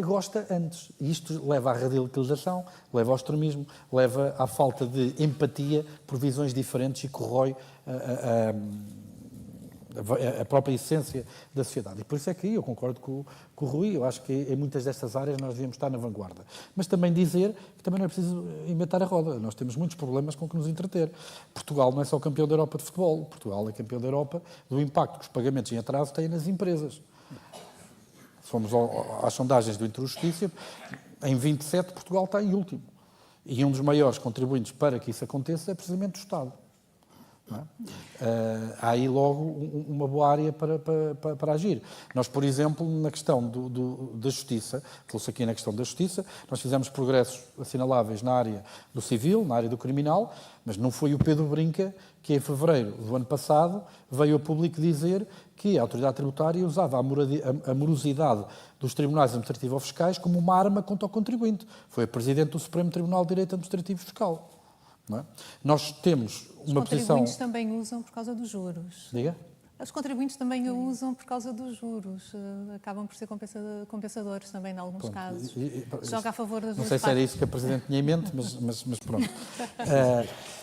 gosta antes. E isto leva à radicalização, leva ao extremismo, leva à falta de empatia por visões diferentes e corrói a própria essência da sociedade. E por isso é que eu concordo com o Rui, eu acho que em muitas destas áreas nós devíamos estar na vanguarda. Mas também dizer que também não é preciso inventar a roda. Nós temos muitos problemas com que nos entreter. Portugal não é só campeão da Europa de futebol, Portugal é campeão da Europa do impacto que os pagamentos em atraso têm nas empresas. Fomos às sondagens do Inter-Justiça, em 27 Portugal está em último. E um dos maiores contribuintes para que isso aconteça é precisamente o Estado. Não é? Há aí logo uma boa área para agir. Nós, por exemplo, na questão da justiça, falou-se aqui na questão da justiça, nós fizemos progressos assinaláveis na área do civil, na área do criminal, mas não foi o Pedro Brinca que, em fevereiro do ano passado, veio ao público dizer que a autoridade tributária usava a morosidade dos tribunais administrativos ou fiscais como uma arma contra o contribuinte. Foi a Presidente do Supremo Tribunal de Direito Administrativo e Fiscal. Não é? Nós temos uma posição... Os contribuintes também usam por causa dos juros. Diga? Os contribuintes também a usam por causa dos juros, acabam por ser compensadores também, em alguns casos. Joga a favor das Não duas sei se era partes. isso que a Presidente tinha em mente, mas pronto.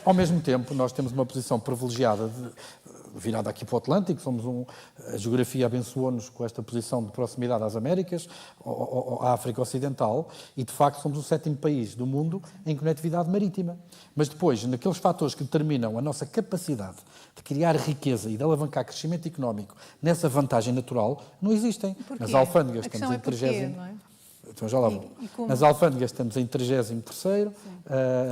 Ao mesmo tempo, nós temos uma posição privilegiada virada aqui para o Atlântico, a geografia abençoou-nos com esta posição de proximidade às Américas, à África Ocidental, e de facto somos o 7º país do mundo em conectividade marítima. Mas depois, naqueles fatores que determinam a nossa capacidade de criar riqueza e de alavancar crescimento económico nessa vantagem natural, não existem. Porquê? Nas alfândegas A estamos questão em é porquê, 30º. não é? Então já lá vou. E como? Nas alfândegas estamos em 33º,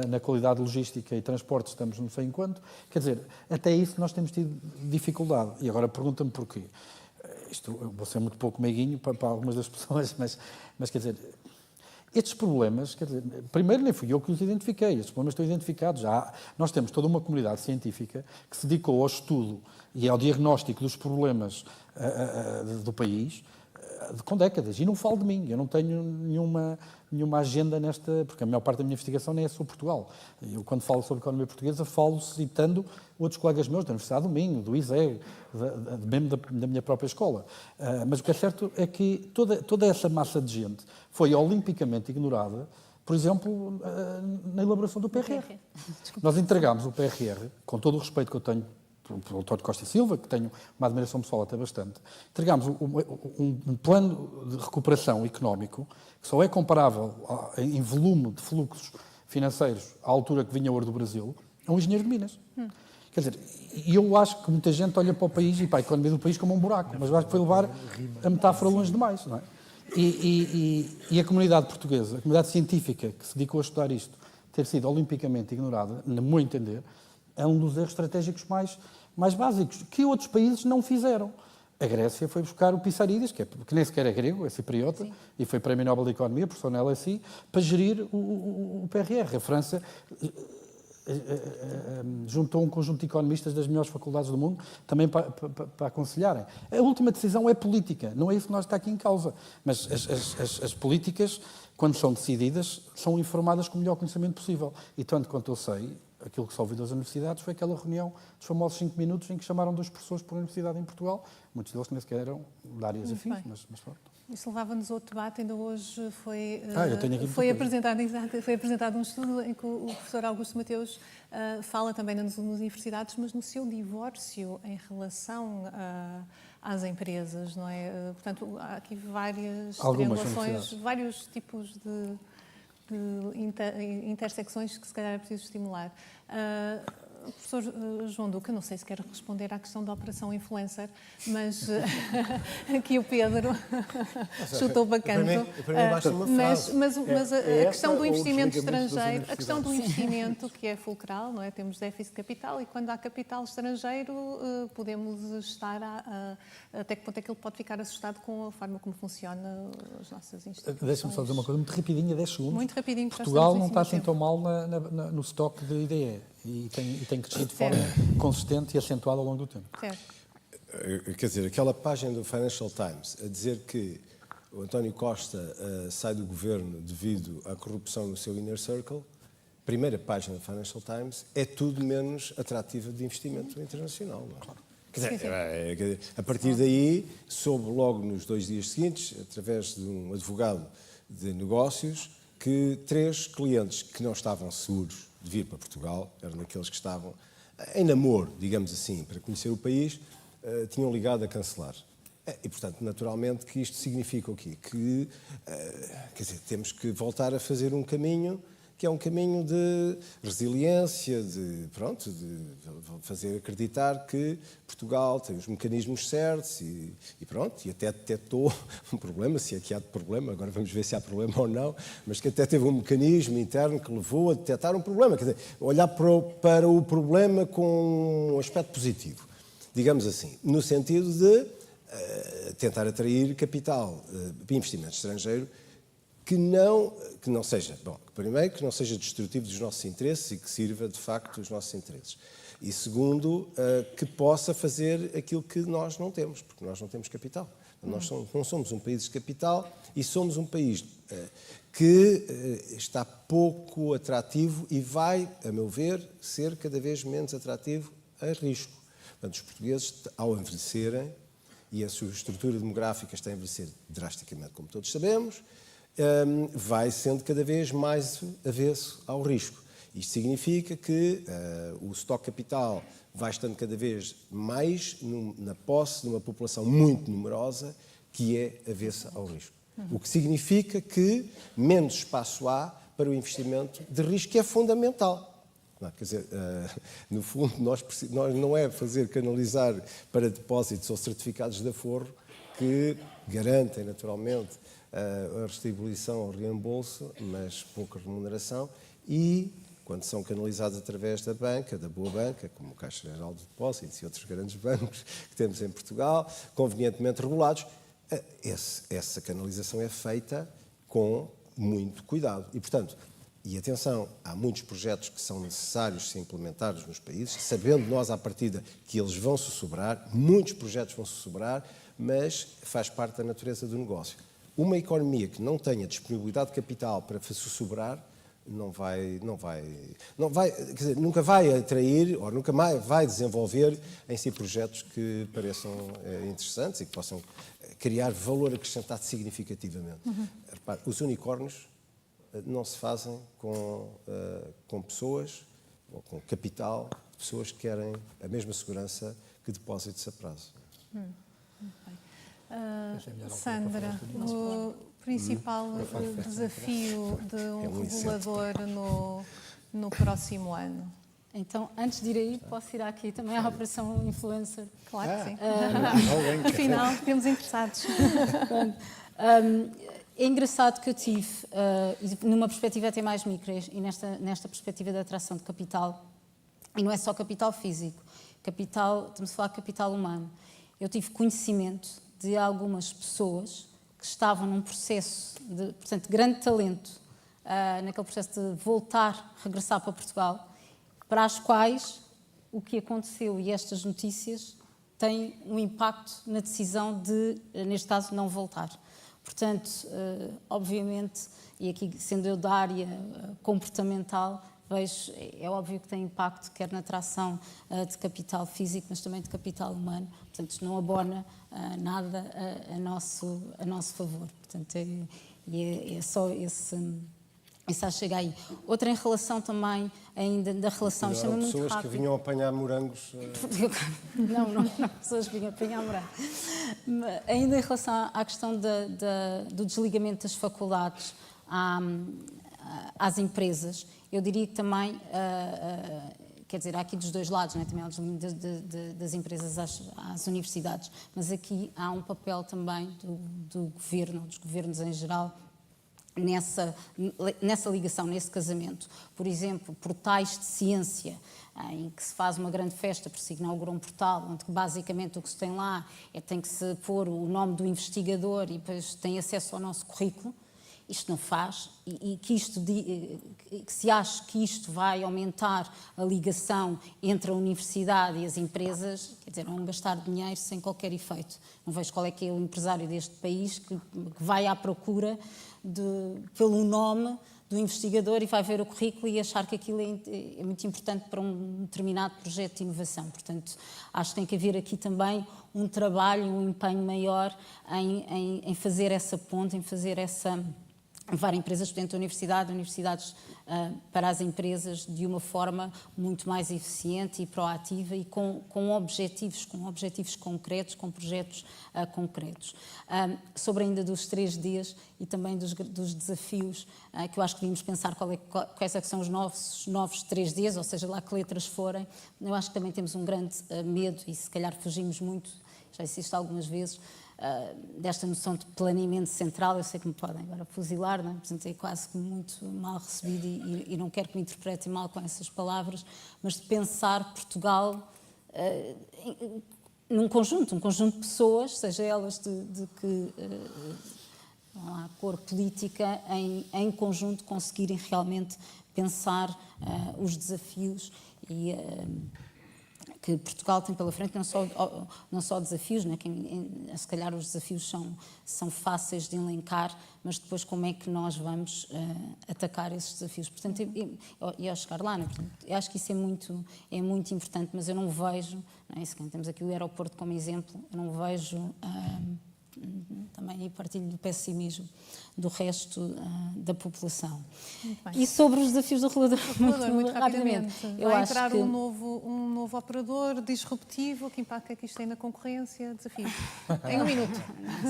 na qualidade logística e transportes estamos não sei em quanto. Quer dizer, até isso nós temos tido dificuldade. E agora pergunta-me porquê. Isto, eu vou ser muito pouco meiguinho para algumas das pessoas, mas quer dizer, estes problemas, quer dizer, primeiro nem fui eu que os identifiquei, estes problemas estão identificados. Nós temos toda uma comunidade científica que se dedicou ao estudo e ao diagnóstico dos problemas do país, com décadas, e não falo de mim, eu não tenho nenhuma agenda nesta, porque a maior parte da minha investigação nem é sobre Portugal. Eu, quando falo sobre a economia portuguesa, falo citando outros colegas meus da Universidade do Minho, do ISEG, mesmo da minha própria escola. Mas o que é certo é que toda essa massa de gente foi olimpicamente ignorada, por exemplo, na elaboração do PRR. Nós entregámos o PRR, com todo o respeito que eu tenho pelo António Costa e Silva, que tenho uma admiração pessoal até bastante, entregámos um plano de recuperação económico que só é comparável em volume de fluxos financeiros à altura que vinha o ouro do Brasil a um engenheiro de Minas. Quer dizer, e eu acho que muita gente olha para o país e para a economia do país como um buraco, mas eu acho que foi levar a metáfora longe demais, não é? E a comunidade portuguesa, a comunidade científica que se dedicou a estudar isto, ter sido olimpicamente ignorada, no meu entender, é um dos erros estratégicos mais básicos, que outros países não fizeram. A Grécia foi buscar o Pissarides, que nem sequer é grego, é cipriota, sim, e foi Prémio Nobel de Economia, professor na LSI, para gerir o PRR. A França juntou um conjunto de economistas das melhores faculdades do mundo também para aconselharem. A última decisão é política, não é isso que nós está aqui em causa. Mas as políticas, quando são decididas, são informadas com o melhor conhecimento possível. E tanto quanto eu sei, aquilo que se ouviu das universidades foi aquela reunião dos famosos 5 minutos em que chamaram 2 professores por universidade em Portugal, muitos deles nem sequer eram de áreas afins, mas pronto. Isso levava-nos a outro debate, ainda hoje foi apresentado um estudo em que o professor Augusto Mateus fala também nas universidades, mas no seu divórcio em relação às empresas, não é? Portanto, há aqui várias triangulações, vários tipos de intersecções que se calhar é preciso estimular. Professor João Duque, não sei se quer responder à questão da operação influencer, mas aqui o Pedro chutou para canto. Mas a questão do investimento estrangeiro, a questão do investimento que é fulcral, não é? Temos déficit de capital e quando há capital estrangeiro podemos estar até que ponto é que ele pode ficar assustado com a forma como funcionam as nossas instituições. Deixa-me só dizer uma coisa muito rapidinha, 10 segundos. Muito rapidinho. Portugal não está assim tão mal no estoque de IDE. E tem crescido de forma consistente e acentuada ao longo do tempo. Certo. Quer dizer, aquela página do Financial Times a dizer que o António Costa sai do governo devido à corrupção no seu inner circle, primeira página do Financial Times, é tudo menos atrativa de investimento internacional. Não é? Claro. Quer dizer, a partir daí, soube logo nos 2 dias seguintes, através de um advogado de negócios, que 3 clientes que não estavam seguros de vir para Portugal, eram daqueles que estavam em namoro, digamos assim, para conhecer o país, tinham ligado a cancelar. E, portanto, naturalmente, que isto significa o quê? Que, quer dizer, temos que voltar a fazer um caminho que é um caminho de resiliência, de fazer acreditar que Portugal tem os mecanismos certos e pronto, e até detectou um problema, se é que há de problema, agora vamos ver se há problema ou não, mas que até teve um mecanismo interno que levou a detectar um problema, quer dizer, olhar para o problema com um aspecto positivo, digamos assim, no sentido de tentar atrair capital, investimento estrangeiro, que não seja, primeiro, que não seja destrutivo dos nossos interesses e que sirva, de facto, os nossos interesses. E segundo, que possa fazer aquilo que nós não temos, porque nós não temos capital. Nós não somos um país de capital e somos um país que está pouco atrativo e vai, a meu ver, ser cada vez menos atrativo a risco. Portanto, os portugueses, ao envelhecerem, e a sua estrutura demográfica está a envelhecer drasticamente, como todos sabemos, vai sendo cada vez mais avesso ao risco. Isto significa que o estoque capital vai estando cada vez mais na posse de uma população muito numerosa que é avessa ao risco. O que significa que menos espaço há para o investimento de risco, que é fundamental. Não, quer dizer, no fundo, nós não é canalizar para depósitos ou certificados de aforro que garantem, naturalmente, a restituição, o reembolso, mas pouca remuneração, e quando são canalizados através da banca, da boa banca, como o Caixa Geral de Depósitos e outros grandes bancos que temos em Portugal, convenientemente regulados, essa canalização é feita com muito cuidado. E, portanto, e atenção, há muitos projetos que são necessários ser implementados nos países, sabendo nós à partida que eles vão sussurrar, muitos projetos vão sussurrar, mas faz parte da natureza do negócio. Uma economia que não tenha disponibilidade de capital para sussurrar quer dizer, nunca vai atrair ou nunca mais vai desenvolver em si projetos que pareçam interessantes e que possam criar valor acrescentado significativamente. Repare, os unicórnios não se fazem com pessoas ou com capital, pessoas que querem a mesma segurança que depósitos a prazo. Sandra, o principal desafio de um regulador no próximo ano? Então, antes de ir aí, posso ir aqui também à Operação Influencer. Claro que sim. Afinal, temos interessados. É engraçado que eu tive, numa perspectiva até mais micro, e nesta perspectiva da atração de capital, e não é só capital físico, estamos a falar de capital humano. Eu tive conhecimento de algumas pessoas que estavam num processo de, portanto, grande talento, naquele processo de regressar para Portugal, para as quais o que aconteceu e estas notícias têm um impacto na decisão de, neste caso, não voltar. Portanto, obviamente, e aqui sendo eu da área comportamental, vejo, é óbvio que tem impacto quer na atração de capital físico, mas também de capital humano. Portanto, isto não abona nada a nosso favor. Portanto, é só essa chega aí. Outra em relação também, ainda da relação, isto é muito pessoas rápido. que vinham apanhar morangos. Não, pessoas vinham apanhar morangos. Ainda em relação à questão do desligamento das faculdades às empresas, eu diria que também, quer dizer, há aqui dos dois lados, também há o desligamento das empresas às universidades, mas aqui há um papel também do governo, dos governos em geral, nessa ligação, nesse casamento. Por exemplo, portais de ciência, em que se faz uma grande festa, porque se inaugura um portal, onde basicamente o que se tem lá tem que se pôr o nome do investigador e depois tem acesso ao nosso currículo. Isto não faz, e que se acha que isto vai aumentar a ligação entre a universidade e as empresas, quer dizer, vão gastar dinheiro sem qualquer efeito. Não vejo qual é que é o empresário deste país que vai à procura pelo nome do investigador e vai ver o currículo e achar que aquilo é muito importante para um determinado projeto de inovação. Portanto, acho que tem que haver aqui também um trabalho, um empenho maior em fazer essa ponte, em fazer levar empresas dentro da universidade, universidades para as empresas de uma forma muito mais eficiente e proativa e com objetivos concretos, com projetos concretos. Sobre ainda dos 3Ds e também dos desafios, que eu acho que devíamos pensar quais é que são os novos 3Ds, ou seja, lá que letras forem, eu acho que também temos um grande medo e se calhar fugimos muito, já disse isto algumas vezes, desta noção de planeamento central. Eu sei que me podem agora fuzilar, não é? Portanto, é quase que muito mal recebido e não quero que me interpretem mal com essas palavras, mas de pensar Portugal num conjunto de pessoas, seja elas de que cor política, em conjunto conseguirem realmente pensar os desafios e que Portugal tem pela frente, não só desafios, né, se calhar os desafios são fáceis de elencar, mas depois como é que nós vamos atacar esses desafios. Portanto, e ao chegar lá, né, portanto, eu acho que isso é muito importante, mas eu não vejo, não é, temos aqui o aeroporto como exemplo, eu não vejo... também partilho do pessimismo do resto da população. E sobre os desafios do regulador, Muito rapidamente. Eu Vai acho entrar que... um novo operador disruptivo, que impacto é que isto tem na concorrência? Desafios. Em 1 minuto.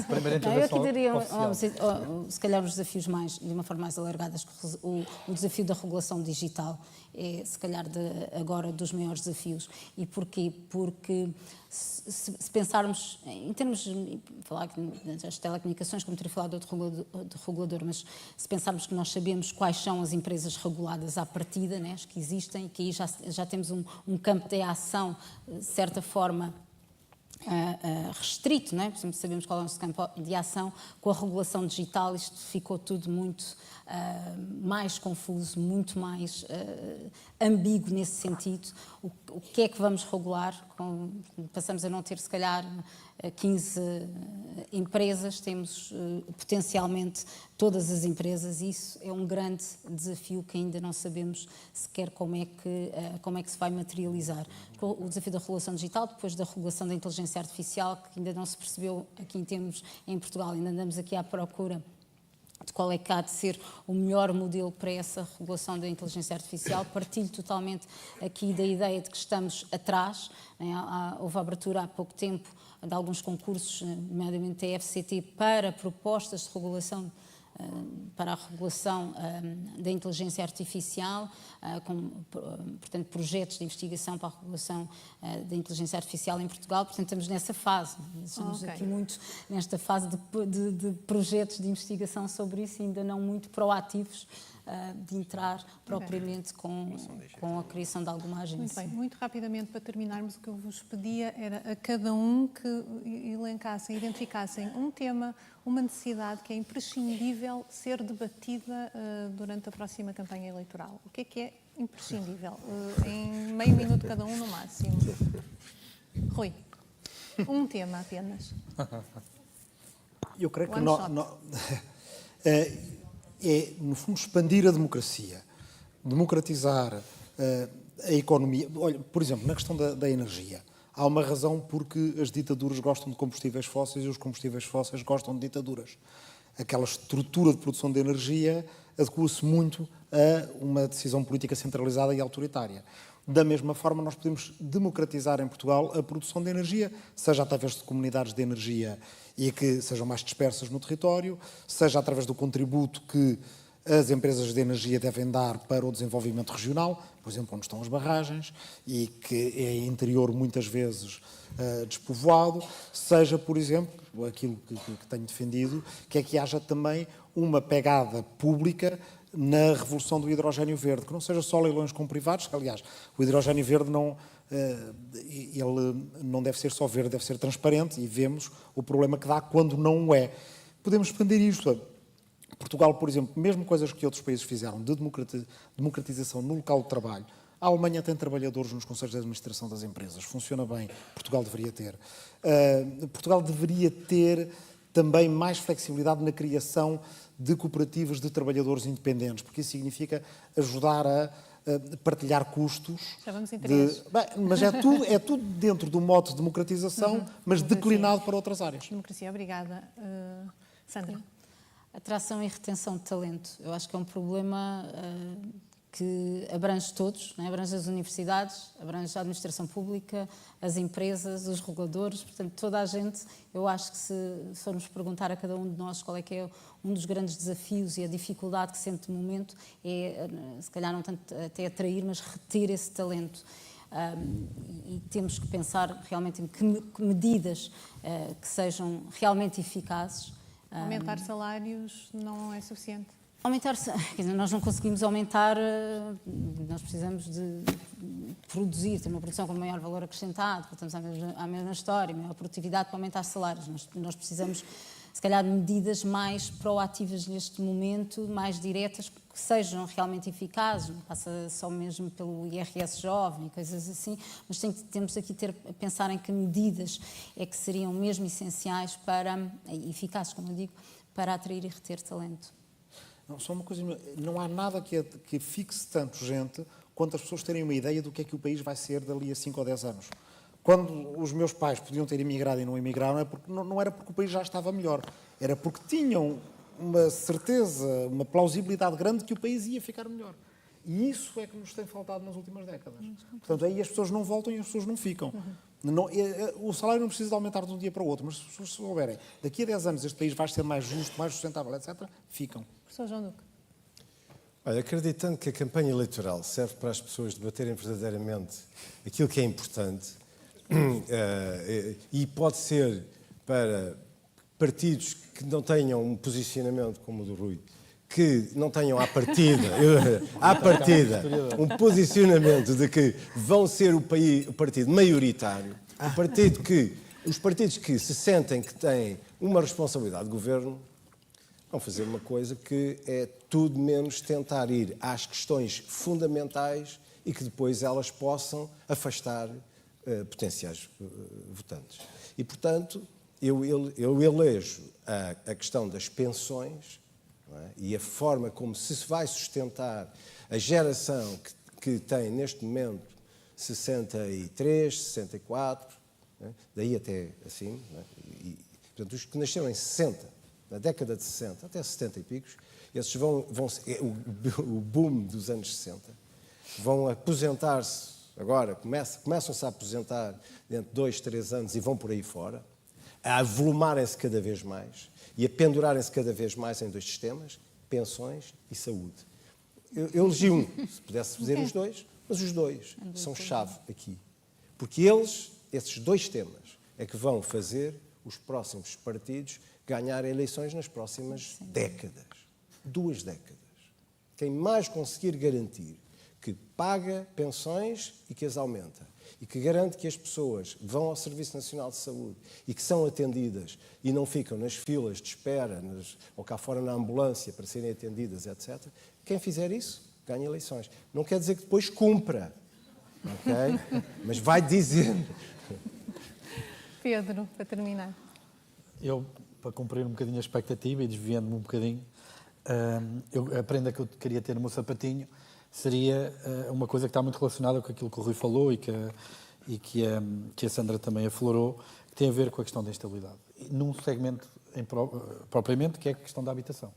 Primeira Não, eu aqui intervenção daria, oficial. se calhar, os desafios de uma forma mais alargada. O desafio da regulação digital é, se calhar, agora dos maiores desafios. E porquê? Porque se pensarmos, em termos de falar das telecomunicações, como teria falado de regulador, mas se pensarmos que nós sabemos quais são as empresas reguladas à partida, né, as que existem, que aí já temos um campo de ação, de certa forma, restrito, não é? Por exemplo, sabemos qual é o nosso campo de ação. Com a regulação digital isto ficou tudo muito mais confuso, muito mais ambíguo nesse sentido. O que é que vamos regular? Passamos a não ter, se calhar, 15 empresas, temos potencialmente todas as empresas. Isso é um grande desafio que ainda não sabemos sequer como é que se vai materializar. O desafio da regulação digital, depois da regulação da inteligência artificial, que ainda não se percebeu aqui em Portugal, ainda andamos aqui à procura de qual é que há de ser o melhor modelo para essa regulação da inteligência artificial. Partilho totalmente aqui da ideia de que estamos atrás, né? Houve a abertura há pouco tempo de alguns concursos, nomeadamente a FCT, para propostas de regulação, para a regulação da inteligência artificial, portanto, projetos de investigação para a regulação da inteligência artificial em Portugal. Portanto, estamos nessa fase, estamos aqui muito nesta fase de projetos de investigação sobre isso, ainda não muito proativos de entrar propriamente com a criação de alguma agência. Muito bem, muito rapidamente para terminarmos, o que eu vos pedia era a cada um que elencassem, identificassem um tema, uma necessidade que é imprescindível ser debatida durante a próxima campanha eleitoral. O que é imprescindível? Em meio minuto cada um no máximo. Rui, um tema apenas. Eu creio que é, no fundo, expandir a democracia, democratizar a economia. Olha, por exemplo, na questão da energia, há uma razão porque as ditaduras gostam de combustíveis fósseis e os combustíveis fósseis gostam de ditaduras. Aquela estrutura de produção de energia adequa-se muito a uma decisão política centralizada e autoritária. Da mesma forma, nós podemos democratizar em Portugal a produção de energia, seja através de comunidades de energia e que sejam mais dispersas no território, seja através do contributo que as empresas de energia devem dar para o desenvolvimento regional, por exemplo, onde estão as barragens, e que é interior muitas vezes despovoado, seja, por exemplo, aquilo que tenho defendido, que é que haja também uma pegada pública na revolução do hidrogénio verde, que não seja só leilões com privados, que, aliás, o hidrogénio verde ele não deve ser só verde, deve ser transparente, e vemos o problema que dá quando não o é. Podemos expandir isto. Portugal, por exemplo, mesmo coisas que outros países fizeram de democratização no local de trabalho, a Alemanha tem trabalhadores nos conselhos de administração das empresas, funciona bem, Portugal deveria ter. Portugal deveria ter também mais flexibilidade na criação de cooperativas de trabalhadores independentes, porque isso significa ajudar a partilhar custos. Já vamos em três. Mas é tudo dentro do modo de democratização, mas declinado para outras áreas. Democracia, obrigada. Sandra? Atração e retenção de talento. Eu acho que é um problema que abrange todos, né? Abrange as universidades, abrange a administração pública, as empresas, os reguladores, portanto, toda a gente. Eu acho que se formos perguntar a cada um de nós qual é que é um dos grandes desafios e a dificuldade que sente no momento, é, se calhar não tanto até atrair, mas reter esse talento. E temos que pensar realmente em que medidas que sejam realmente eficazes. Aumentar salários não é suficiente? Nós não conseguimos aumentar, nós precisamos de produzir, ter uma produção com maior valor acrescentado, voltamos à mesma história, maior produtividade para aumentar salários. Nós precisamos se calhar medidas mais proativas neste momento, mais diretas, que sejam realmente eficazes, não passa só mesmo pelo IRS jovem e coisas assim, mas temos aqui a pensar em que medidas é que seriam mesmo essenciais para, eficazes, como eu digo, para atrair e reter talento. Não, só uma coisa, não há nada que fixe tanto gente quanto as pessoas terem uma ideia do que é que o país vai ser dali a 5 ou 10 anos. Quando os meus pais podiam ter imigrado e não emigraram, não era porque o país já estava melhor, era porque tinham uma certeza, uma plausibilidade grande que o país ia ficar melhor. E isso é que nos tem faltado nas últimas décadas. Portanto, aí as pessoas não voltam e as pessoas não ficam. Não, o salário não precisa de aumentar de um dia para o outro, mas se as pessoas souberem, daqui a 10 anos este país vai ser mais justo, mais sustentável, etc., ficam. Professor João Duque. Olha, acreditando que a campanha eleitoral serve para as pessoas debaterem verdadeiramente aquilo que é importante, e pode ser para partidos que não tenham um posicionamento como o do Rui, que não tenham à partida um posicionamento de que vão ser o partido maioritário, os partidos que se sentem que têm uma responsabilidade de governo, vão fazer uma coisa que é tudo menos tentar ir às questões fundamentais e que depois elas possam afastar potenciais votantes. E, portanto, eu elejo a questão das pensões, não é? E a forma como se vai sustentar a geração que tem neste momento 63, 64, não é? Daí até assim, não é? Portanto, os que nasceram em 60, na década de 60, até 70 e picos, esses o boom dos anos 60, vão aposentar-se agora, começam-se a aposentar dentro de 2, 3 anos e vão por aí fora, a avolumarem-se cada vez mais e a pendurarem-se cada vez mais em 2 sistemas, pensões e saúde. Eu elegi um, se pudesse fazer os dois, mas os dois são chave aqui. Porque esses 2 temas, é que vão fazer os próximos partidos ganhar eleições nas próximas décadas. 2 décadas. Quem mais conseguir garantir que paga pensões e que as aumenta, e que garante que as pessoas vão ao Serviço Nacional de Saúde e que são atendidas e não ficam nas filas de espera ou cá fora na ambulância para serem atendidas, etc. Quem fizer isso, ganha eleições. Não quer dizer que depois cumpra, ok? Mas vai dizer. Pedro, para terminar. Eu, para cumprir um bocadinho a expectativa e desviando-me um bocadinho, a prenda que eu queria ter no meu sapatinho seria uma coisa que está muito relacionada com aquilo que o Rui falou e que a Sandra também aflorou, que tem a ver com a questão da instabilidade. Num segmento propriamente, que é a questão da habitação.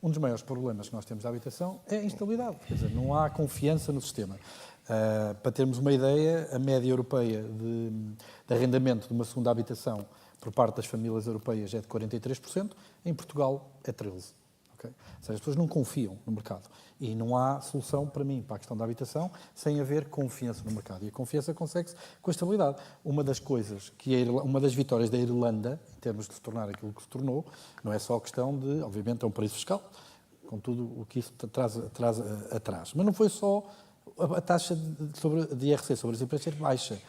Um dos maiores problemas que nós temos da habitação é a instabilidade, quer dizer, não há confiança no sistema. Para termos uma ideia, a média europeia de arrendamento de uma segunda habitação por parte das famílias europeias é de 43%, em Portugal é 13%. Okay? Ou seja, as pessoas não confiam no mercado. E não há solução, para mim, para a questão da habitação, sem haver confiança no mercado. E a confiança consegue-se com a estabilidade. Uma das coisas, uma das vitórias da Irlanda, em termos de se tornar aquilo que se tornou, não é só a questão de, obviamente, é um paraíso fiscal, com tudo o que isso traz atrás. Mas não foi só a taxa de IRC sobre as empresas ser baixa.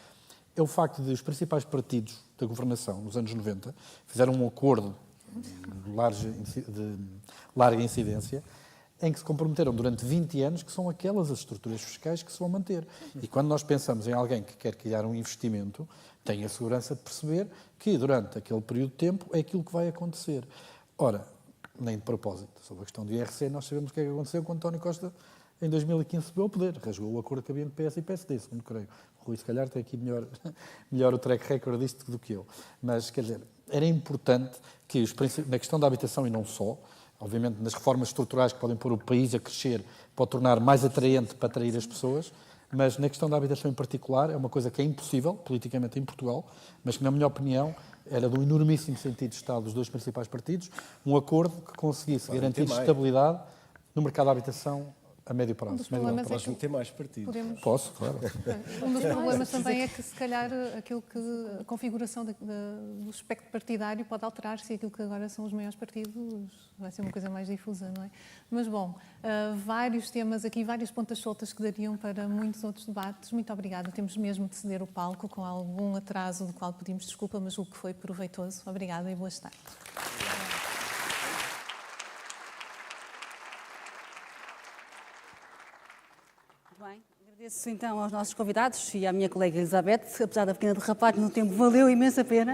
É o facto de os principais partidos da governação, nos anos 90, fizeram um acordo de larga incidência, em que se comprometeram durante 20 anos que são aquelas as estruturas fiscais que se vão manter. E quando nós pensamos em alguém que quer criar um investimento, tem a segurança de perceber que durante aquele período de tempo é aquilo que vai acontecer. Ora, nem de propósito, sobre a questão do IRC, nós sabemos o que é que aconteceu quando António Costa, em 2015, subiu ao poder. Rasgou o acordo que havia entre PS e PSD, segundo creio. O Rui, se calhar, tem aqui melhor o track record disto do que eu. Mas, quer dizer, era importante que, na questão da habitação e não só, obviamente nas reformas estruturais que podem pôr o país a crescer, pode tornar mais atraente para atrair as pessoas, mas na questão da habitação em particular, é uma coisa que é impossível, politicamente, em Portugal, mas que, na minha opinião, era de um enormíssimo sentido de Estado dos 2 principais partidos, um acordo que conseguisse garantir estabilidade no mercado da habitação a médio prazo. Podes meter mais partidos. Posso, claro. Um dos problemas também é que, se calhar, a configuração do espectro partidário pode alterar-se e aquilo que agora são os maiores partidos vai ser uma coisa mais difusa, não é? Mas, bom, vários temas aqui, várias pontas soltas que dariam para muitos outros debates. Muito obrigada. Temos mesmo de ceder o palco com algum atraso do qual pedimos desculpa, mas o que foi proveitoso. Obrigada e boas tardes. Muito bem. Agradeço então aos nossos convidados e à minha colega Elizabeth. Apesar da pequena derrapagem no tempo, valeu imensa pena.